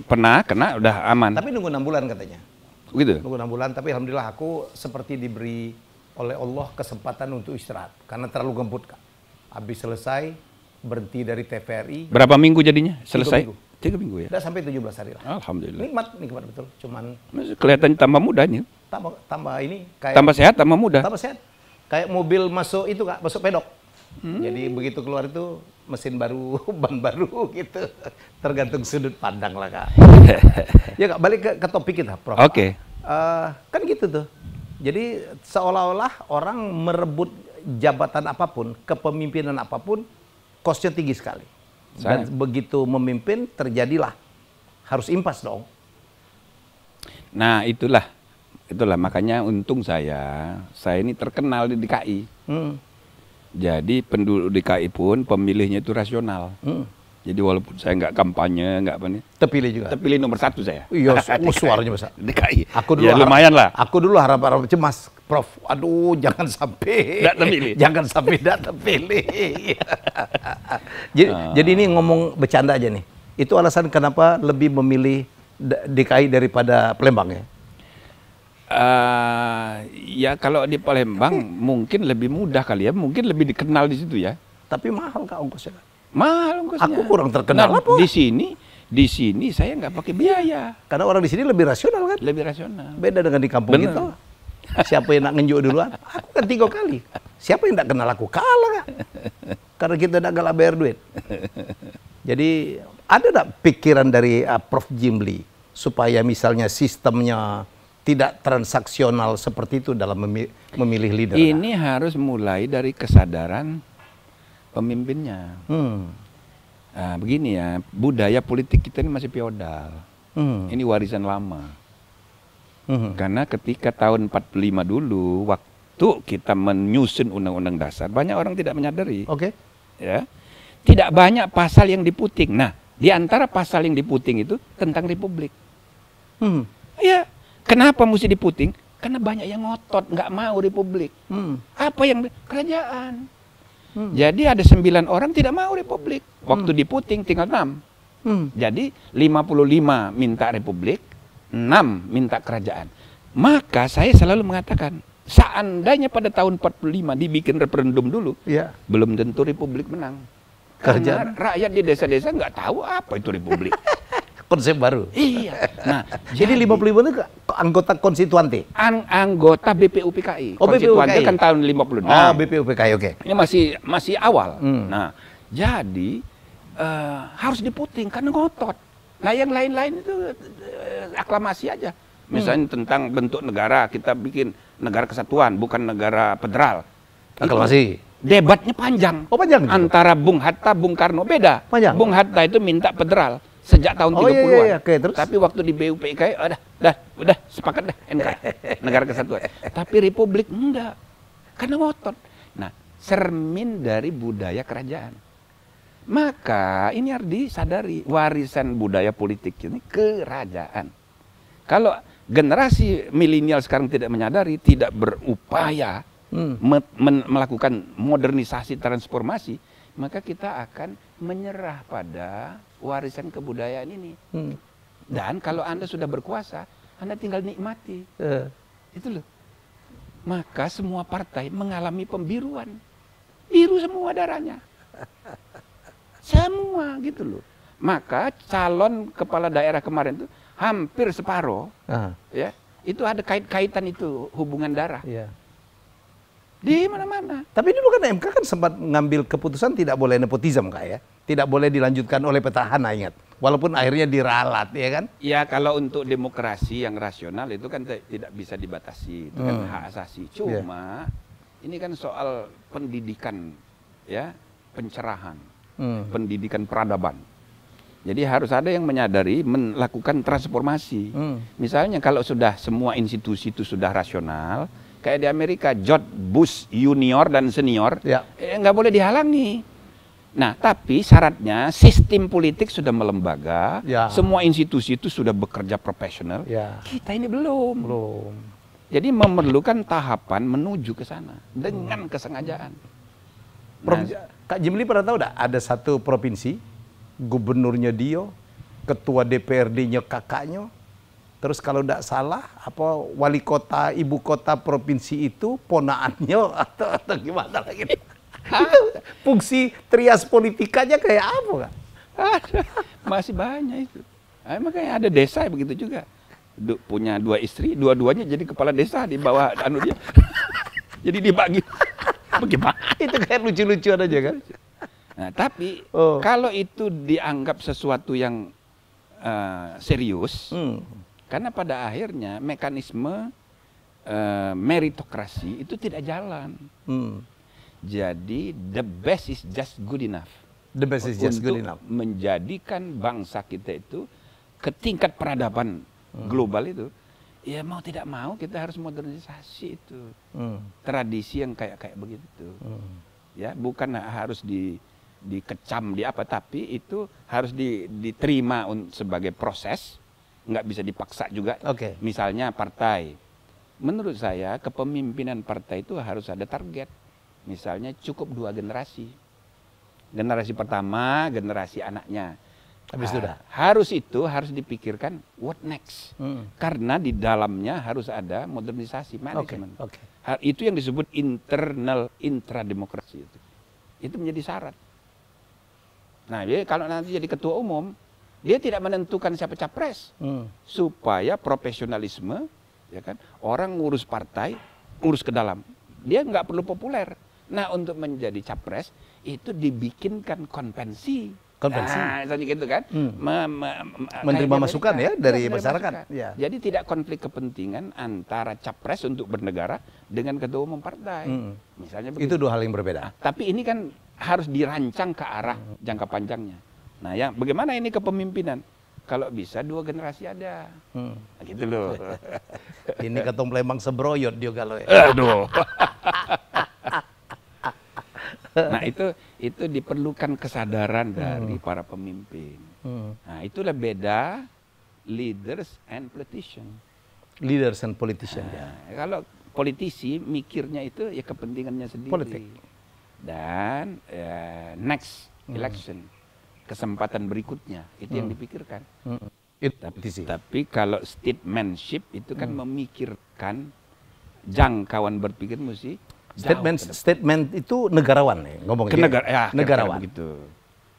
pernah kena udah aman. Tapi nunggu 6 bulan katanya. Gitu? Nunggu 6 bulan, tapi alhamdulillah aku seperti diberi oleh Allah kesempatan untuk istirahat. Karena terlalu gembut, Kak. Habis selesai, berhenti dari TVRI. Berapa minggu jadinya selesai? 3 minggu. 3 minggu ya? Udah sampai 17 hari lah. Alhamdulillah. Nikmat betul. Cuman kelihatan tambah mudanya. tambah ini kayak tambah sehat, tambah muda. Tambah sehat. Kayak mobil masuk itu, Kak, masuk pedok. Jadi begitu keluar itu mesin baru, ban baru gitu. Tergantung sudut pandang lah, Kak. Ya, Kak, balik ke topik kita, Prof. Oke. Kan gitu tuh. Jadi seolah-olah orang merebut jabatan apapun, kepemimpinan apapun, kosnya tinggi sekali. Dan begitu memimpin terjadilah harus impas dong. Nah, itulah makanya untung saya ini terkenal di DKI. Jadi penduduk DKI pun pemilihnya itu rasional. Jadi walaupun saya nggak kampanye, nggak apa nih, terpilih juga. Terpilih nomor 1 saya. Iya, suaranya besar. DKI. Aku dulu ya, lumayan lah. Aku dulu harap cemas, Prof. Aduh, jangan sampai nggak terpilih. Jangan sampai tidak terpilih. Jadi ini ngomong bercanda aja nih. Itu alasan kenapa lebih memilih DKI daripada Palembang ya? Ya kalau di Palembang mungkin lebih mudah kali ya, mungkin lebih dikenal di situ ya. Tapi mahal, Kak, ongkosnya. Mahal ongkosnya. Aku kurang terkenal. Nah, di sini saya nggak pakai biaya. Karena orang di sini lebih rasional kan? Lebih rasional. Beda dengan di kampung kita. Siapa yang nak ngenjuk duluan? Aku kan 3 kali. Siapa yang tak kenal aku? Kalah, Kak. Karena kita tak kalah bayar duit. Jadi ada tak pikiran dari Prof. Jimli supaya misalnya sistemnya tidak transaksional seperti itu dalam memilih leader? Ini harus mulai dari kesadaran pemimpinnya. Nah, begini ya, budaya politik kita ini masih feodal. Ini warisan lama. Karena ketika tahun 45 dulu, waktu kita menyusun Undang-Undang Dasar, banyak orang tidak menyadari. Oke. Ya, tidak banyak pasal yang diputing. Nah, di antara pasal yang diputing itu tentang republik. Ya, kenapa mesti diputing? Karena banyak yang ngotot, nggak mau republik. Apa yang kerajaan? Jadi ada 9 orang tidak mau republik. Waktu diputing tinggal 6. Jadi 55 minta republik, 6 minta kerajaan. Maka saya selalu mengatakan, seandainya pada tahun 45 dibikin referendum dulu, belum tentu republik menang. Karena rakyat di desa-desa nggak tahu apa itu republik. Konsep baru. Iya. Nah, jadi 55 itu anggota konstituante. Anggota BPUPKI. Oh, Konstituante BPUPKI. kan tahun 56. Ah, BPUPKI, oke. Ini masih awal. Nah, jadi harus diputing karena ngotot. Nah, yang lain-lain itu aklamasi aja. Misalnya tentang bentuk negara, kita bikin negara kesatuan, bukan negara federal. Aklamasi. Debatnya panjang. Oh, panjang. Antara Bung Hatta, Bung Karno beda. Panjang. Bung Hatta itu minta federal sejak tahun 30-an. Iya. Oke, terus? Tapi waktu di BUPKI udah sepakat deh NK, negara kesatuan. Tapi republik enggak. Karena ngotot. Nah, cermin dari budaya kerajaan. Maka ini harus disadari, warisan budaya politik ini kerajaan. Kalau generasi milenial sekarang tidak menyadari, tidak berupaya melakukan modernisasi transformasi, maka kita akan menyerah pada warisan kebudayaan ini. Dan kalau Anda sudah berkuasa, Anda tinggal nikmati. Itu loh. Maka semua partai mengalami pembiruan. Biru semua darahnya. Semua gitu loh. Maka calon kepala daerah kemarin itu hampir separuh, ya, itu ada kaitan itu hubungan darah. Di mana-mana. Tapi dulu kan MK kan sempat ngambil keputusan tidak boleh nepotisme, Kak, ya. Tidak boleh dilanjutkan oleh petahana, ingat. Walaupun akhirnya diralat, ya kan? Ya, kalau untuk demokrasi yang rasional itu kan tidak bisa dibatasi, itu kan hak asasi. Cuma ini kan soal pendidikan, ya, pencerahan, pendidikan peradaban. Jadi harus ada yang menyadari melakukan transformasi. Misalnya kalau sudah semua institusi itu sudah rasional, kayak di Amerika, George Bush Junior dan Senior, nggak boleh dihalangi. Nah, tapi syaratnya sistem politik sudah melembaga, semua institusi itu sudah bekerja profesional. Kita ini belum. Jadi memerlukan tahapan menuju ke sana dengan kesengajaan. Kak Jimli pernah tahu enggak ada satu provinsi, gubernurnya Dio, ketua DPRD-nya kakaknya, terus kalau tidak salah, apa wali kota ibu kota provinsi itu ponaannya atau gimana lagi? Fungsi trias politikanya kayak apa, Kak? Masih banyak itu. Makanya ada desa begitu juga. Punya 2 istri, dua-duanya jadi kepala desa di bawah anu dia. Jadi dibagi. Bagaimana? Itu kayak lucu-lucuan aja kan? Nah, tapi kalau itu dianggap sesuatu yang serius, karena pada akhirnya mekanisme meritokrasi itu tidak jalan. Jadi the best is just good enough. The best is just good enough. Menjadikan bangsa kita itu ke tingkat peradaban global itu, ya mau tidak mau kita harus modernisasi itu. Tradisi yang kayak begitu. Ya, bukan harus dikecam di apa, tapi itu harus diterima sebagai proses, nggak bisa dipaksa juga. Misalnya partai, menurut saya kepemimpinan partai itu harus ada target. Misalnya cukup 2 generasi. Generasi pertama, generasi anaknya. Habis itu harus dipikirkan what next. Karena di dalamnya harus ada modernisasi manajemen. Itu yang disebut internal intrademokrasi itu. Itu menjadi syarat. Nah, jadi kalau nanti jadi ketua umum, dia tidak menentukan siapa capres. Supaya profesionalisme, ya kan, orang ngurus partai, ngurus ke dalam. Dia nggak perlu populer. Nah, untuk menjadi capres itu dibikinkan konvensi. Nah, misalnya gitu kan. Menerima masukan ya dari masyarakat. Jadi tidak konflik kepentingan antara capres untuk bernegara dengan ketua umum partai. Misalnya begitu. Itu 2 hal yang berbeda. Tapi ini kan harus dirancang ke arah jangka panjangnya. Nah, bagaimana ini kepemimpinan? kalau bisa 2 generasi ada. Nah, gitu loh. Ini ketong Palembang sebroyot dia kalau ya. Aduh. Nah itu diperlukan kesadaran dari para pemimpin. Nah itulah beda leaders and politician. Leaders and politician. Kalau politisi mikirnya itu ya kepentingannya sendiri. Politik. Dan next election, kesempatan berikutnya itu yang dipikirkan. Tapi kalau statesmanship itu kan memikirkan jangkauan berpikir mesti Statement itu negarawan ya, ngomong ke negarawan begitu.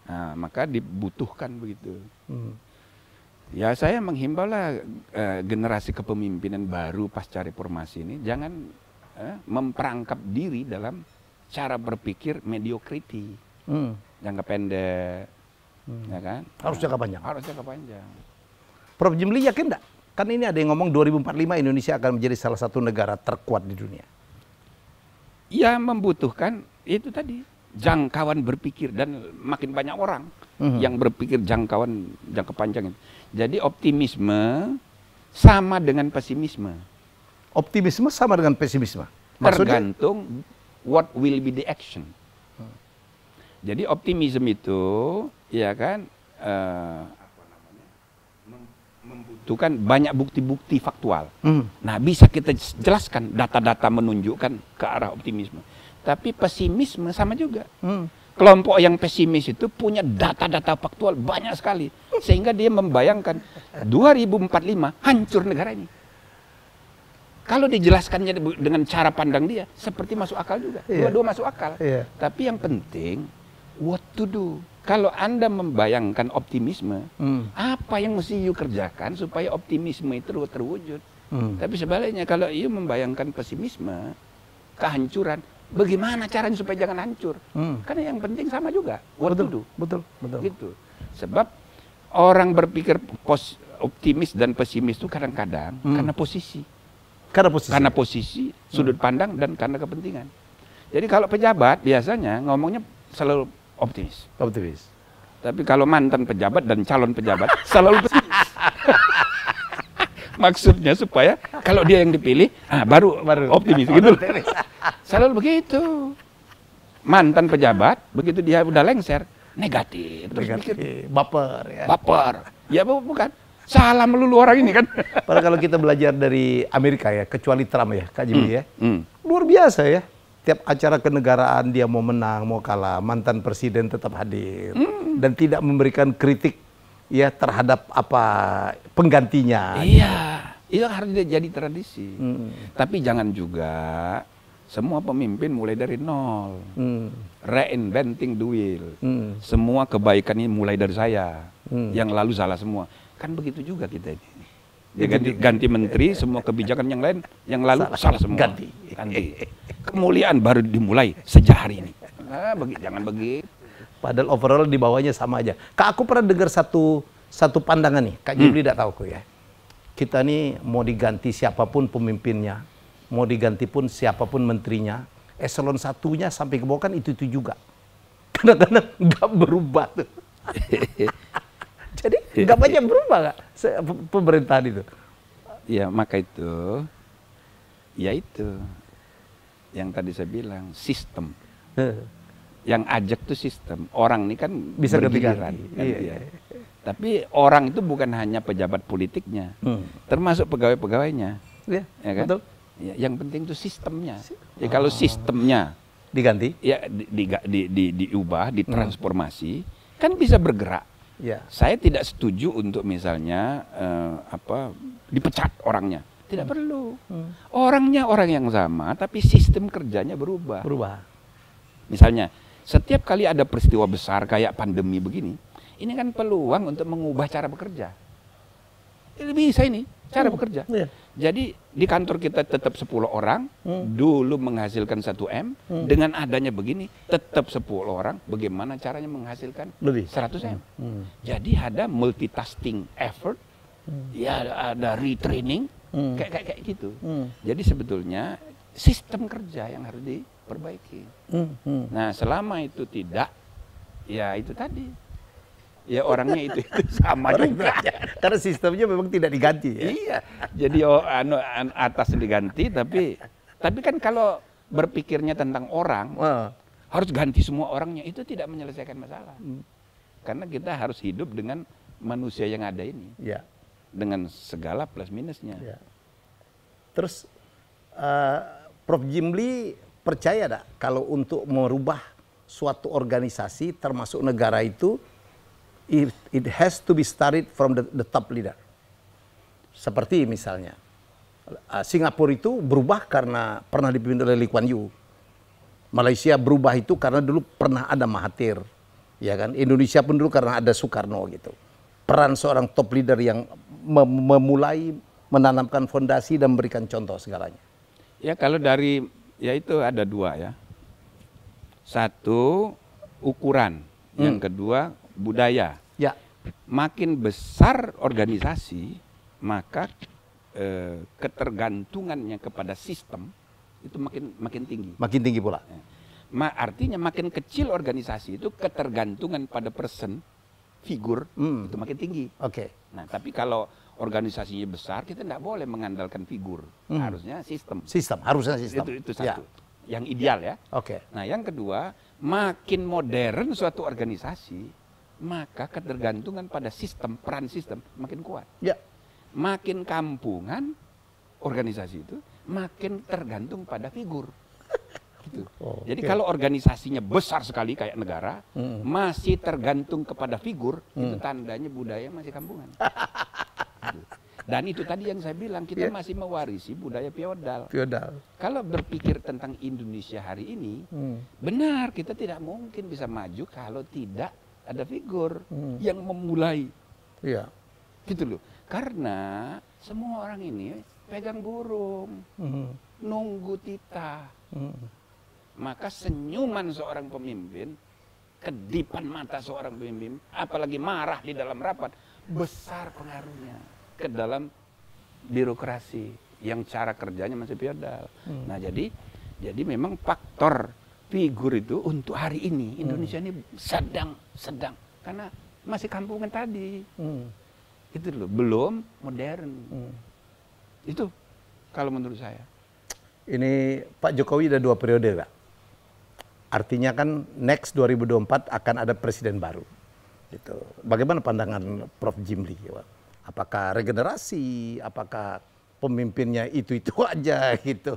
Nah, maka dibutuhkan begitu. Ya saya menghimbau lah generasi kepemimpinan baru pasca reformasi ini jangan memperangkap diri dalam cara berpikir mediocrity, jangka pendek, ya kan? Harus jangka panjang. Harus jangka panjang. Prof. Jimli yakin enggak? Kan ini ada yang ngomong 2045 Indonesia akan menjadi salah satu negara terkuat di dunia. Ya membutuhkan itu tadi jangkauan berpikir dan makin banyak orang yang berpikir jangkauan jangka panjang itu. Jadi optimisme sama dengan pesimisme. Optimisme sama dengan pesimisme. Tergantung what will be the action. Jadi optimisme itu ya kan membutuhkan banyak bukti-bukti faktual. Nah, bisa kita jelaskan data-data menunjukkan ke arah optimisme. Tapi pesimisme sama juga. Kelompok yang pesimis itu punya data-data faktual banyak sekali. Sehingga dia membayangkan 2045 hancur negara ini. Kalau dijelaskannya dengan cara pandang dia, seperti masuk akal juga. Dua-dua masuk akal. Tapi yang penting, what to do. Kalau Anda membayangkan optimisme, apa yang mesti you kerjakan supaya optimisme itu terwujud. Tapi sebaliknya, kalau you membayangkan pesimisme, kehancuran, bagaimana caranya supaya jangan hancur? Karena yang penting sama juga, what to do. Betul. Gitu. Sebab orang berpikir optimis dan pesimis itu kadang-kadang karena posisi. Karena posisi, sudut pandang, dan karena kepentingan. Jadi kalau pejabat biasanya ngomongnya selalu optimis. Tapi kalau mantan pejabat dan calon pejabat selalu pesimis. Maksudnya supaya kalau dia yang dipilih, baru optimis gitu. Selalu begitu. Mantan pejabat begitu dia udah lengser, negatif. Terus mikir, baper ya. Ya bukan. Salah melulu orang ini kan. Padahal kalau kita belajar dari Amerika ya, kecuali Trump ya, Kak Jimli ya. Luar biasa ya. Tiap acara kenegaraan dia mau menang, mau kalah, mantan presiden tetap hadir dan tidak memberikan kritik ya terhadap apa penggantinya. Iya, itu harus jadi tradisi. Tapi jangan juga semua pemimpin mulai dari nol, reinventing the wheel. Semua kebaikan ini mulai dari saya, yang lalu salah semua. Kan begitu juga kita ini. Dia ganti menteri, semua kebijakan yang lalu salah semua. Ganti. Kemuliaan baru dimulai sejak hari ini. Jangan begitu. Padahal overall di bawahnya sama aja. Kak, aku pernah dengar satu pandangan nih. Kak Jimli tidak tahu kok ya. Kita nih mau diganti siapapun pemimpinnya, mau diganti pun siapapun menterinya, eselon satunya sampai ke bawah kan itu juga. Kadang-kadang nggak berubah tuh. Jadi nggak banyak berubah nggak pemerintahan itu? Ya maka itu, ya itu yang tadi saya bilang sistem. Yang ajak tuh sistem. Orang ini kan bisa bergiliran. Iya. Tapi orang itu bukan hanya pejabat politiknya, termasuk pegawai-pegawainya. Ya kan? Betul. Ya, yang penting itu sistemnya. Ya, kalau sistemnya diganti, ya diubah, ditransformasi, kan bisa bergerak. Ya. Saya tidak setuju untuk misalnya dipecat orangnya. Tidak perlu. Orangnya orang yang sama, tapi sistem kerjanya berubah. Misalnya, setiap kali ada peristiwa besar kayak pandemi begini, ini kan peluang untuk mengubah cara bekerja. Ini bisa ini, cara bekerja. Iya. Jadi di kantor kita tetap 10 orang, dulu menghasilkan 1 M, dengan adanya begini tetap 10 orang, bagaimana caranya menghasilkan lebih 100 M. Jadi ada multitasking effort, ya ada retraining, kayak gitu. Jadi sebetulnya sistem kerja yang harus diperbaiki. Nah selama itu tidak, ya itu tadi, ya orangnya itu sama juga. Karena sistemnya memang tidak diganti ya. Iya, jadi atas diganti, tapi kan kalau berpikirnya tentang orang, harus ganti semua orangnya, itu tidak menyelesaikan masalah. Karena kita harus hidup dengan manusia yang ada ini, Ya. dengan segala plus minusnya. Ya. Terus Prof. Jimli percaya tak kalau untuk merubah suatu organisasi termasuk negara itu, it has to be started from the top leader. Seperti misalnya Singapura itu berubah karena pernah dipimpin oleh Lee Kuan Yew. Malaysia berubah itu karena dulu pernah ada Mahathir, ya kan? Indonesia pun dulu karena ada Soekarno gitu. Peran seorang top leader yang memulai menanamkan fondasi dan memberikan contoh segalanya. Ya kalau dari, ya itu ada dua ya. Satu, ukuran. Yang kedua, budaya. Ya. Makin besar organisasi, maka ketergantungannya kepada sistem itu makin tinggi. Makin tinggi pula. Artinya makin kecil organisasi itu ketergantungan pada person, figur, itu makin tinggi. Oke. Nah, tapi kalau organisasinya besar, kita tidak boleh mengandalkan figur. Harusnya sistem. Sistem, harusnya sistem. Itu satu. Yang ideal ya. Oke. Nah, yang kedua, makin modern suatu organisasi, maka ketergantungan pada sistem, peran sistem makin kuat. Ya. Makin kampungan organisasi itu, makin tergantung pada figur. Gitu. Jadi kalau organisasinya besar sekali kayak negara, masih tergantung kepada figur, itu tandanya budaya masih kampungan. Dan itu tadi yang saya bilang, kita masih mewarisi budaya feodal. Kalau berpikir tentang Indonesia hari ini, benar kita tidak mungkin bisa maju kalau tidak ada figur yang memulai. Iya. Gitu loh. Karena semua orang ini pegang burung, nunggu titah. Maka senyuman seorang pemimpin, kedipan mata seorang pemimpin, apalagi marah di dalam rapat, besar pengaruhnya ke dalam birokrasi yang cara kerjanya masih feodal. Nah, jadi memang faktor figur itu untuk hari ini Indonesia ini sedang karena masih kampungan tadi. Itu loh, belum modern. Itu kalau menurut saya. Ini Pak Jokowi ada 2 periode, Pak. Artinya kan next 2024 akan ada presiden baru. Gitu. Bagaimana pandangan Prof. Jimli? Apakah regenerasi? Apakah pemimpinnya itu aja gitu?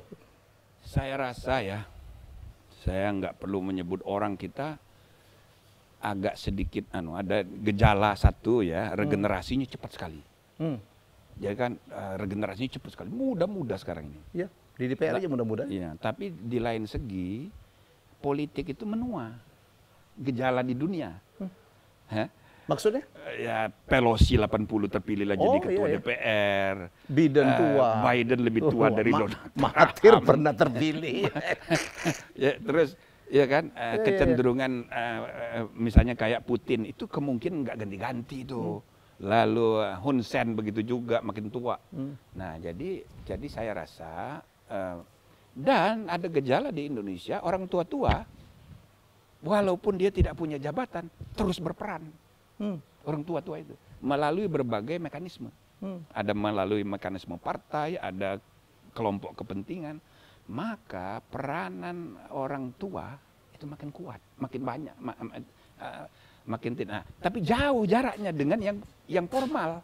Saya rasa ya, saya nggak perlu menyebut orang, kita agak sedikit ada gejala satu ya, regenerasinya cepat sekali. Jadi kan regenerasinya cepat sekali, muda-muda sekarang ini. Ya, di DPR aja muda-muda. Iya, tapi di lain segi politik itu menua, gejala di dunia. Maksudnya? Ya Pelosi 80 terpilih jadi ketua DPR. Biden tua. Biden lebih tua dari Donald Trump. Mahathir pernah terpilih. Ya, terus ya kan kecenderungan misalnya kayak Putin itu kemungkinan nggak ganti-ganti itu. Lalu Hun Sen begitu juga makin tua. Nah, jadi saya rasa dan ada gejala di Indonesia, orang tua-tua walaupun dia tidak punya jabatan terus berperan. Orang tua-tua itu melalui berbagai mekanisme. Ada melalui mekanisme partai, ada kelompok kepentingan. Maka peranan orang tua itu makin kuat, makin banyak, makin tidak. Tapi jauh jaraknya dengan yang formal.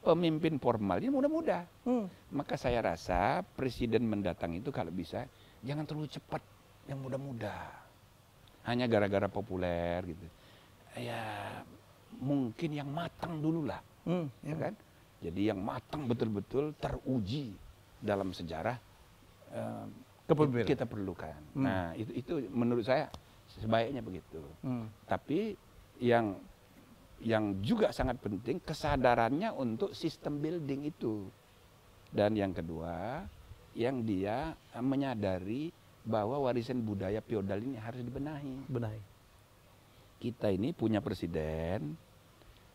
Pemimpin formal ini muda-muda. Maka saya rasa presiden mendatang itu kalau bisa jangan terlalu cepat, yang muda-muda. Hanya gara-gara populer gitu. Ya mungkin yang matang dulu lah, ya kan? Jadi yang matang betul-betul teruji dalam sejarah kita perlukan. Nah itu menurut saya sebaiknya begitu. Tapi yang juga sangat penting kesadarannya untuk sistem building itu. Dan yang kedua, yang dia menyadari bahwa warisan budaya feodal ini harus dibenahi. Kita ini punya presiden,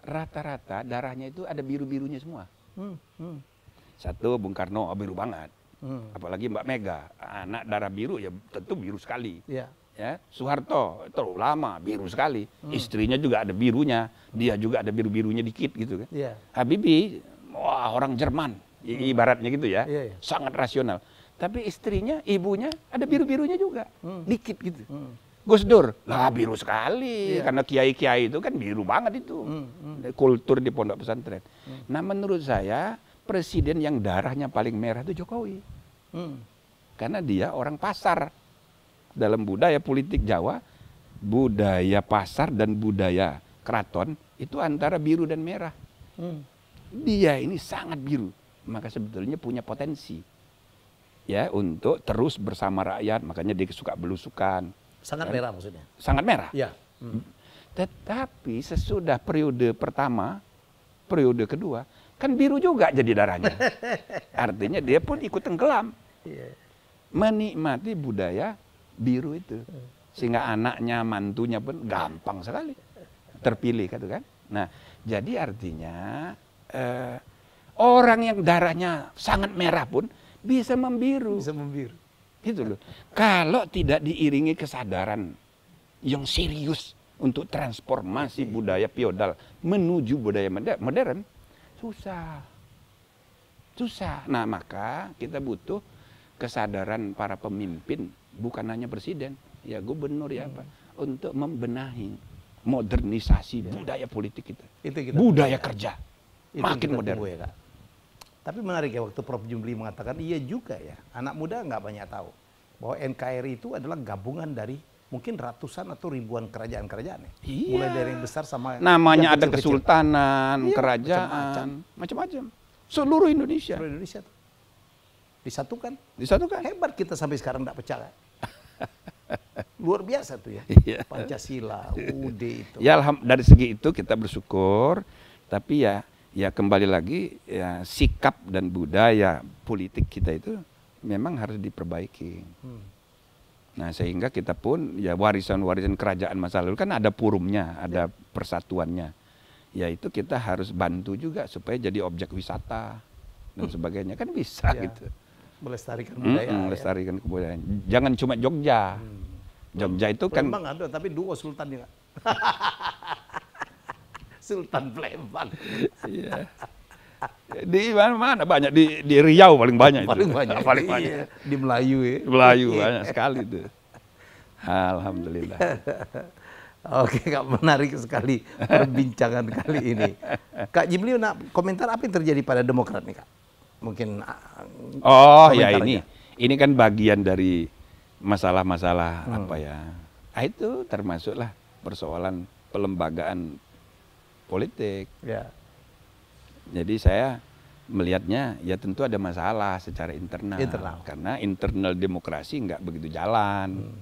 rata-rata darahnya itu ada biru-birunya semua. Satu, Bung Karno biru banget. Apalagi Mbak Mega, anak darah biru ya tentu biru sekali. Ya Ya, Soeharto itu lama biru sekali. Istrinya juga ada birunya, dia juga ada biru-birunya dikit gitu kan. Iya. Habibie, wah orang Jerman, ibaratnya gitu ya, Iya, iya. sangat rasional. Tapi istrinya, ibunya ada biru-birunya juga, dikit gitu. Gus Dur, lah biru sekali, karena kiai-kiai itu kan biru banget itu, kultur di pondok pesantren. Nah menurut saya presiden yang darahnya paling merah itu Jokowi, karena dia orang pasar. Dalam budaya politik Jawa, budaya pasar dan budaya keraton itu antara biru dan merah. Dia ini sangat biru, maka sebetulnya punya potensi ya untuk terus bersama rakyat, makanya dia suka belusukan. Sangat merah maksudnya. Sangat merah. Ya. Tetapi sesudah periode pertama, periode kedua, kan biru juga jadi darahnya. Artinya dia pun ikut tenggelam. Menikmati budaya biru itu. Sehingga anaknya, mantunya pun gampang sekali terpilih kan. Nah, jadi artinya orang yang darahnya sangat merah pun bisa membiru. Bisa membiru. Gitu loh. Kalau tidak diiringi kesadaran yang serius untuk transformasi budaya feodal menuju budaya modern, susah. Susah. Nah, maka kita butuh kesadaran para pemimpin, bukan hanya presiden, ya gubernur ya apa, untuk membenahi modernisasi budaya politik kita. Budaya kerja. Itu makin modern. Ya, Kak. Tapi menarik ya waktu Prof. Jumli mengatakan, iya juga ya, anak muda nggak banyak tahu bahwa NKRI itu adalah gabungan dari mungkin ratusan atau ribuan kerajaan-kerajaan ya. Iya. Mulai dari yang besar sama namanya yang ada kecil-kecil. kesultanan, Iya, kerajaan, macam-macam. Seluruh Indonesia. Seluruh Indonesia tuh. Disatukan. Disatukan. Hebat kita sampai sekarang nggak pecah kan? Luar biasa tuh ya. Iya. Pancasila, UUD itu. Ya dari segi itu kita bersyukur, tapi ya kembali lagi ya sikap dan budaya politik kita itu memang harus diperbaiki. Nah sehingga kita pun ya warisan-warisan kerajaan masa lalu kan ada purumnya, ada persatuannya. Ya itu kita harus bantu juga supaya jadi objek wisata dan sebagainya kan bisa gitu. Melestarikan budaya. Melestarikan kebudayaan. Jangan cuma Jogja. Jogja itu kan Palembang ada, tapi dua sultan juga. Sultan Palembang. Iya. Di mana-mana banyak, di Riau paling banyak itu. Paling banyak. Paling banyak. Di Melayu ya. Melayu banyak sekali itu. Alhamdulillah. Oke, Kak, menarik sekali perbincangan kali ini. Kak Jimli, nak komentar apa yang terjadi pada Demokrat nih, Kak? Mungkin oh ya aja. ini kan bagian dari masalah-masalah apa ya? Itu termasuklah persoalan pelembagaan politik. Ya. Jadi saya melihatnya ya tentu ada masalah secara internal. Karena internal demokrasi nggak begitu jalan.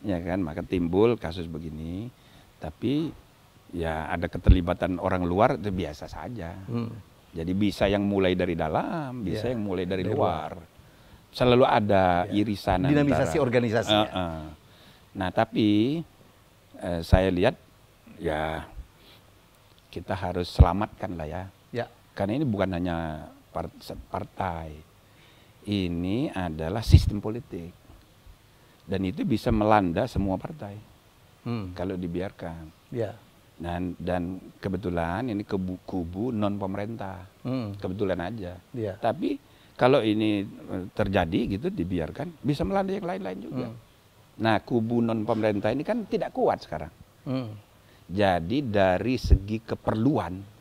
Ya kan, maka timbul kasus begini. Tapi ya ada keterlibatan orang luar itu biasa saja. Jadi bisa yang mulai dari dalam, bisa yang mulai dari luar. Selalu ada irisan dinamisasi antara, organisasi. Nah tapi saya lihat ya kita harus selamatkan lah ya. Karena ini bukan hanya partai, ini adalah sistem politik. Dan itu bisa melanda semua partai kalau dibiarkan. Dan kebetulan ini kubu non pemerintah, kebetulan aja. Tapi kalau ini terjadi gitu dibiarkan, bisa melanda yang lain-lain juga. Nah kubu non pemerintah ini kan tidak kuat sekarang. Jadi dari segi keperluan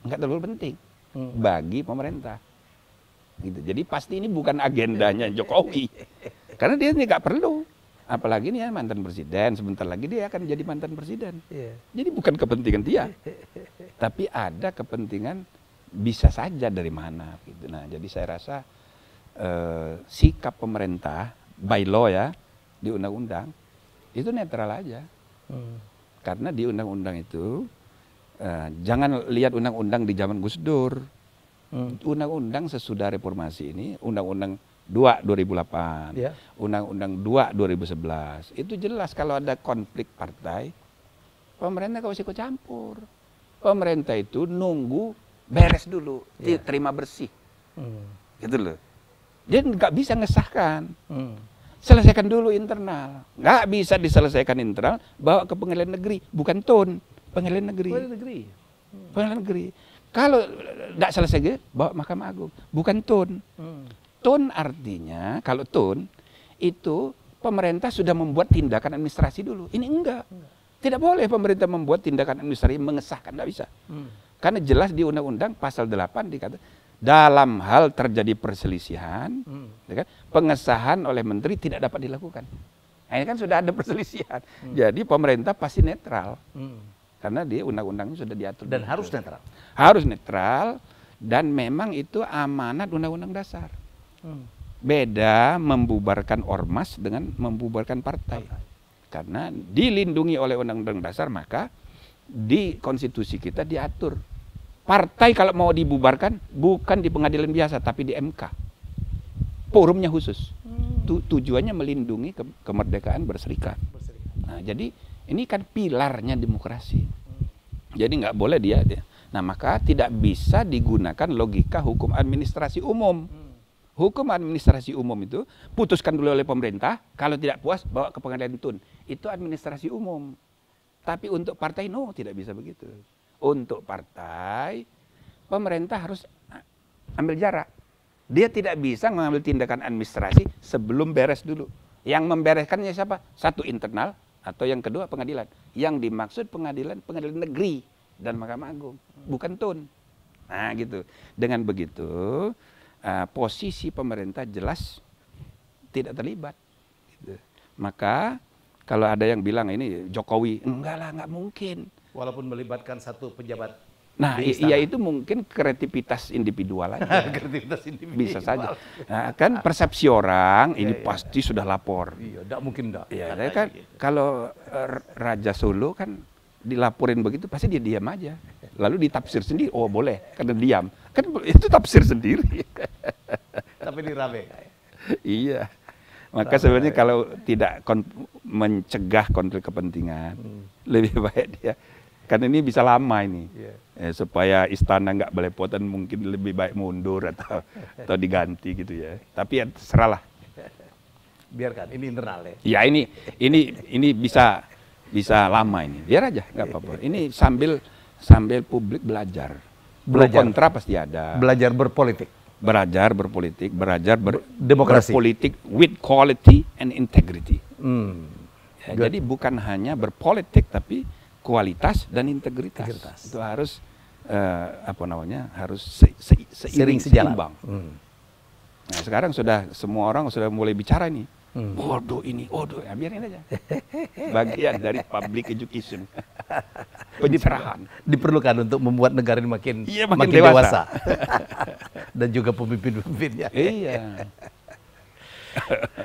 nggak terlalu penting bagi pemerintah. Gitu. Jadi pasti ini bukan agendanya Jokowi, karena dia nggak perlu. Apalagi nih ya mantan presiden, sebentar lagi dia akan jadi mantan presiden. Jadi bukan kepentingan dia, tapi ada kepentingan bisa saja dari mana. Gitu. Nah, jadi saya rasa sikap pemerintah by law ya di undang-undang itu netral aja, karena di undang-undang itu jangan lihat undang-undang di zaman Gus Dur, undang-undang sesudah reformasi ini, undang-undang 2008, Undang-Undang 2011, itu jelas kalau ada konflik partai, pemerintah gak usah ikut campur. Pemerintah itu nunggu beres dulu, terima bersih, gitu loh. Dia nggak bisa ngesahkan. selesaikan dulu internal. Nggak bisa diselesaikan internal, bawa ke pengadilan negeri, bukan TUN, pengadilan negeri. Pengadilan negeri. Kalau tidak selesai, bawa Mahkamah Agung, bukan TUN. TUN artinya, kalau TUN itu pemerintah sudah membuat tindakan administrasi dulu. Ini enggak. Tidak boleh pemerintah membuat tindakan administrasi mengesahkan, tidak bisa. Karena jelas di Undang-Undang pasal 8 dikatakan dalam hal terjadi perselisihan, ya kan, pengesahan oleh menteri tidak dapat dilakukan. Nah, ini kan sudah ada perselisihan. Jadi pemerintah pasti netral. Karena di undang-undangnya sudah diatur. Dan harus netral. Harus netral dan memang itu amanat Undang-Undang Dasar. Beda membubarkan ormas dengan membubarkan partai. Karena dilindungi oleh Undang-Undang Dasar, maka di konstitusi kita diatur. Partai kalau mau dibubarkan bukan di pengadilan biasa, tapi di MK. Forumnya khusus. Tujuannya melindungi kemerdekaan berserikat. Nah, jadi ini kan pilarnya demokrasi. Jadi nggak boleh dia. Nah, maka tidak bisa digunakan logika hukum administrasi umum. Hukum administrasi umum itu putuskan dulu oleh pemerintah, kalau tidak puas bawa ke pengadilan TUN. Itu administrasi umum. Tapi untuk partai tidak bisa begitu. Untuk partai, pemerintah harus ambil jarak. Dia tidak bisa mengambil tindakan administrasi sebelum beres dulu. Yang membereskannya siapa? Satu internal, atau yang kedua pengadilan. Yang dimaksud pengadilan negeri dan Mahkamah Agung, bukan TUN. Nah gitu. Dengan begitu, posisi pemerintah jelas tidak terlibat. Gitu. Maka kalau ada yang bilang ini Jokowi, enggak lah, nggak mungkin. Walaupun melibatkan satu pejabat. Nah, iya itu mungkin kreativitas individual aja. Kreativitas individual. Bisa saja. Nah, kan persepsi orang ini pasti sudah lapor. Iya, enggak mungkin enggak. Iya, kan kalau Raja Solo kan dilaporin begitu pasti dia diam aja. Lalu ditafsir sendiri, oh boleh, karena diam. Kan itu tafsir sendiri. Tapi ini rame. Iya. Maka sebenarnya kalau tidak mencegah konflik kepentingan, lebih baik dia. Kan ini bisa lama ini. Supaya istana nggak belepotan, mungkin lebih baik mundur atau diganti gitu ya. Tapi ya terserahlah. Biarkan, ini internal ya. Ya ini bisa lama ini. Biar aja, nggak apa-apa. Ini sambil publik belajar. Kontra pasti ada. Belajar berpolitik. Belajar berpolitik, demokrasi. Berpolitik with quality and integrity. Ya, jadi bukan hanya berpolitik tapi kualitas dan integritas. Itu harus harus seimbang. Nah, sekarang semua orang sudah mulai bicara nih. Bodoh ini, ya biarin aja. Bagian dari public education. Pencerahan. Diperlukan untuk membuat negara ini makin dewasa. Dan juga pemimpin-pemimpinnya. Iya.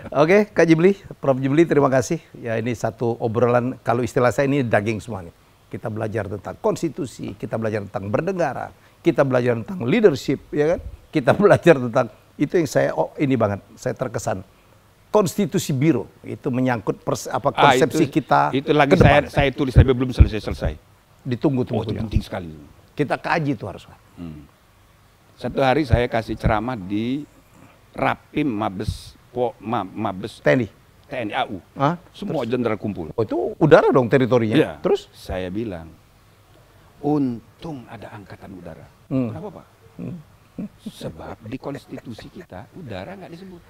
Oke, Kak Jibli, Prof. Jibli, terima kasih. Ya, ini satu obrolan, kalau istilah saya ini daging semua nih. Kita belajar tentang konstitusi, kita belajar tentang bernegara, kita belajar tentang leadership, ya kan? Kita belajar tentang, itu yang saya terkesan. Konstitusi Biro, itu menyangkut konsepsi kita. Itu lagi saya tulis tapi belum selesai. Ditunggu-tunggu. Itu penting sekali. Kita kaji itu harus. Satu hari saya kasih ceramah di Rapim Mabes TNI AU. Semua jenderal kumpul. Oh, itu udara dong teritorinya. Ya. Terus saya bilang, untung ada angkatan udara. Kenapa Pak? Sebab di konstitusi kita udara nggak disebut.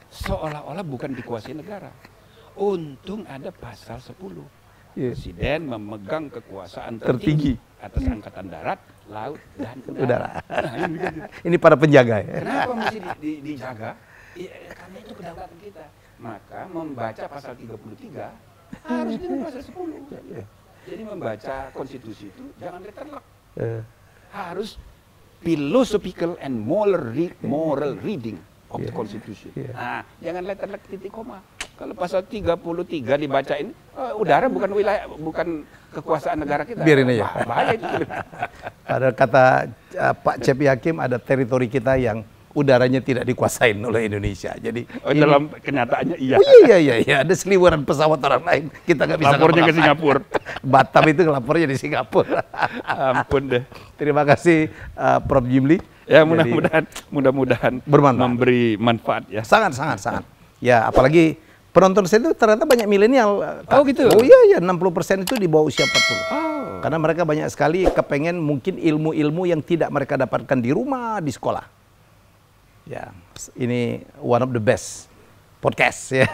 Seolah-olah bukan dikuasai negara. Untung ada pasal 10. Presiden memegang kekuasaan tertinggi atas angkatan darat, laut, dan udara. Nah, ini para penjaga ya. Kenapa mesti dijaga? Karena itu kedaulatan kita. Maka membaca pasal 33 harus dengan pasal 10. Jadi membaca konstitusi itu jangan letterlock. Harus philosophical and moral reading of the Constitution. Nah, jangan letterlock titik koma. Kalau pasal 33 dibacain, udara bukan wilayah, bukan kekuasaan negara kita. Biarin aja. Bahaya itu. Ada kata Pak Cepi Hakim, ada teritori kita yang udaranya tidak dikuasain oleh Indonesia. Jadi dalam kenyataannya iya. Oh iya, ada seliweran pesawat orang lain. Kita nggak bisa lapornya ke Singapura. Batam itu lapornya di Singapura. Ampun deh. Terima kasih Prof. Jibli. Ya mudah-mudahan bermanfaat. memberi manfaat ya. Sangat. Ya, apalagi penonton saya itu ternyata banyak milenial. Oh gitu? Oh iya, 60% itu di bawah usia 40. Oh. Karena mereka banyak sekali kepengen mungkin ilmu-ilmu yang tidak mereka dapatkan di rumah, di sekolah. Ya, ini one of the best podcast ya.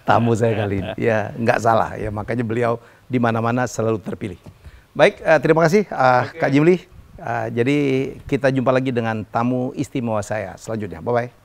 Tamu saya kali ini. Ya, nggak salah ya, makanya beliau di mana-mana selalu terpilih. Baik, terima kasih Kak Jimli. Jadi kita jumpa lagi dengan tamu istimewa saya selanjutnya. Bye-bye.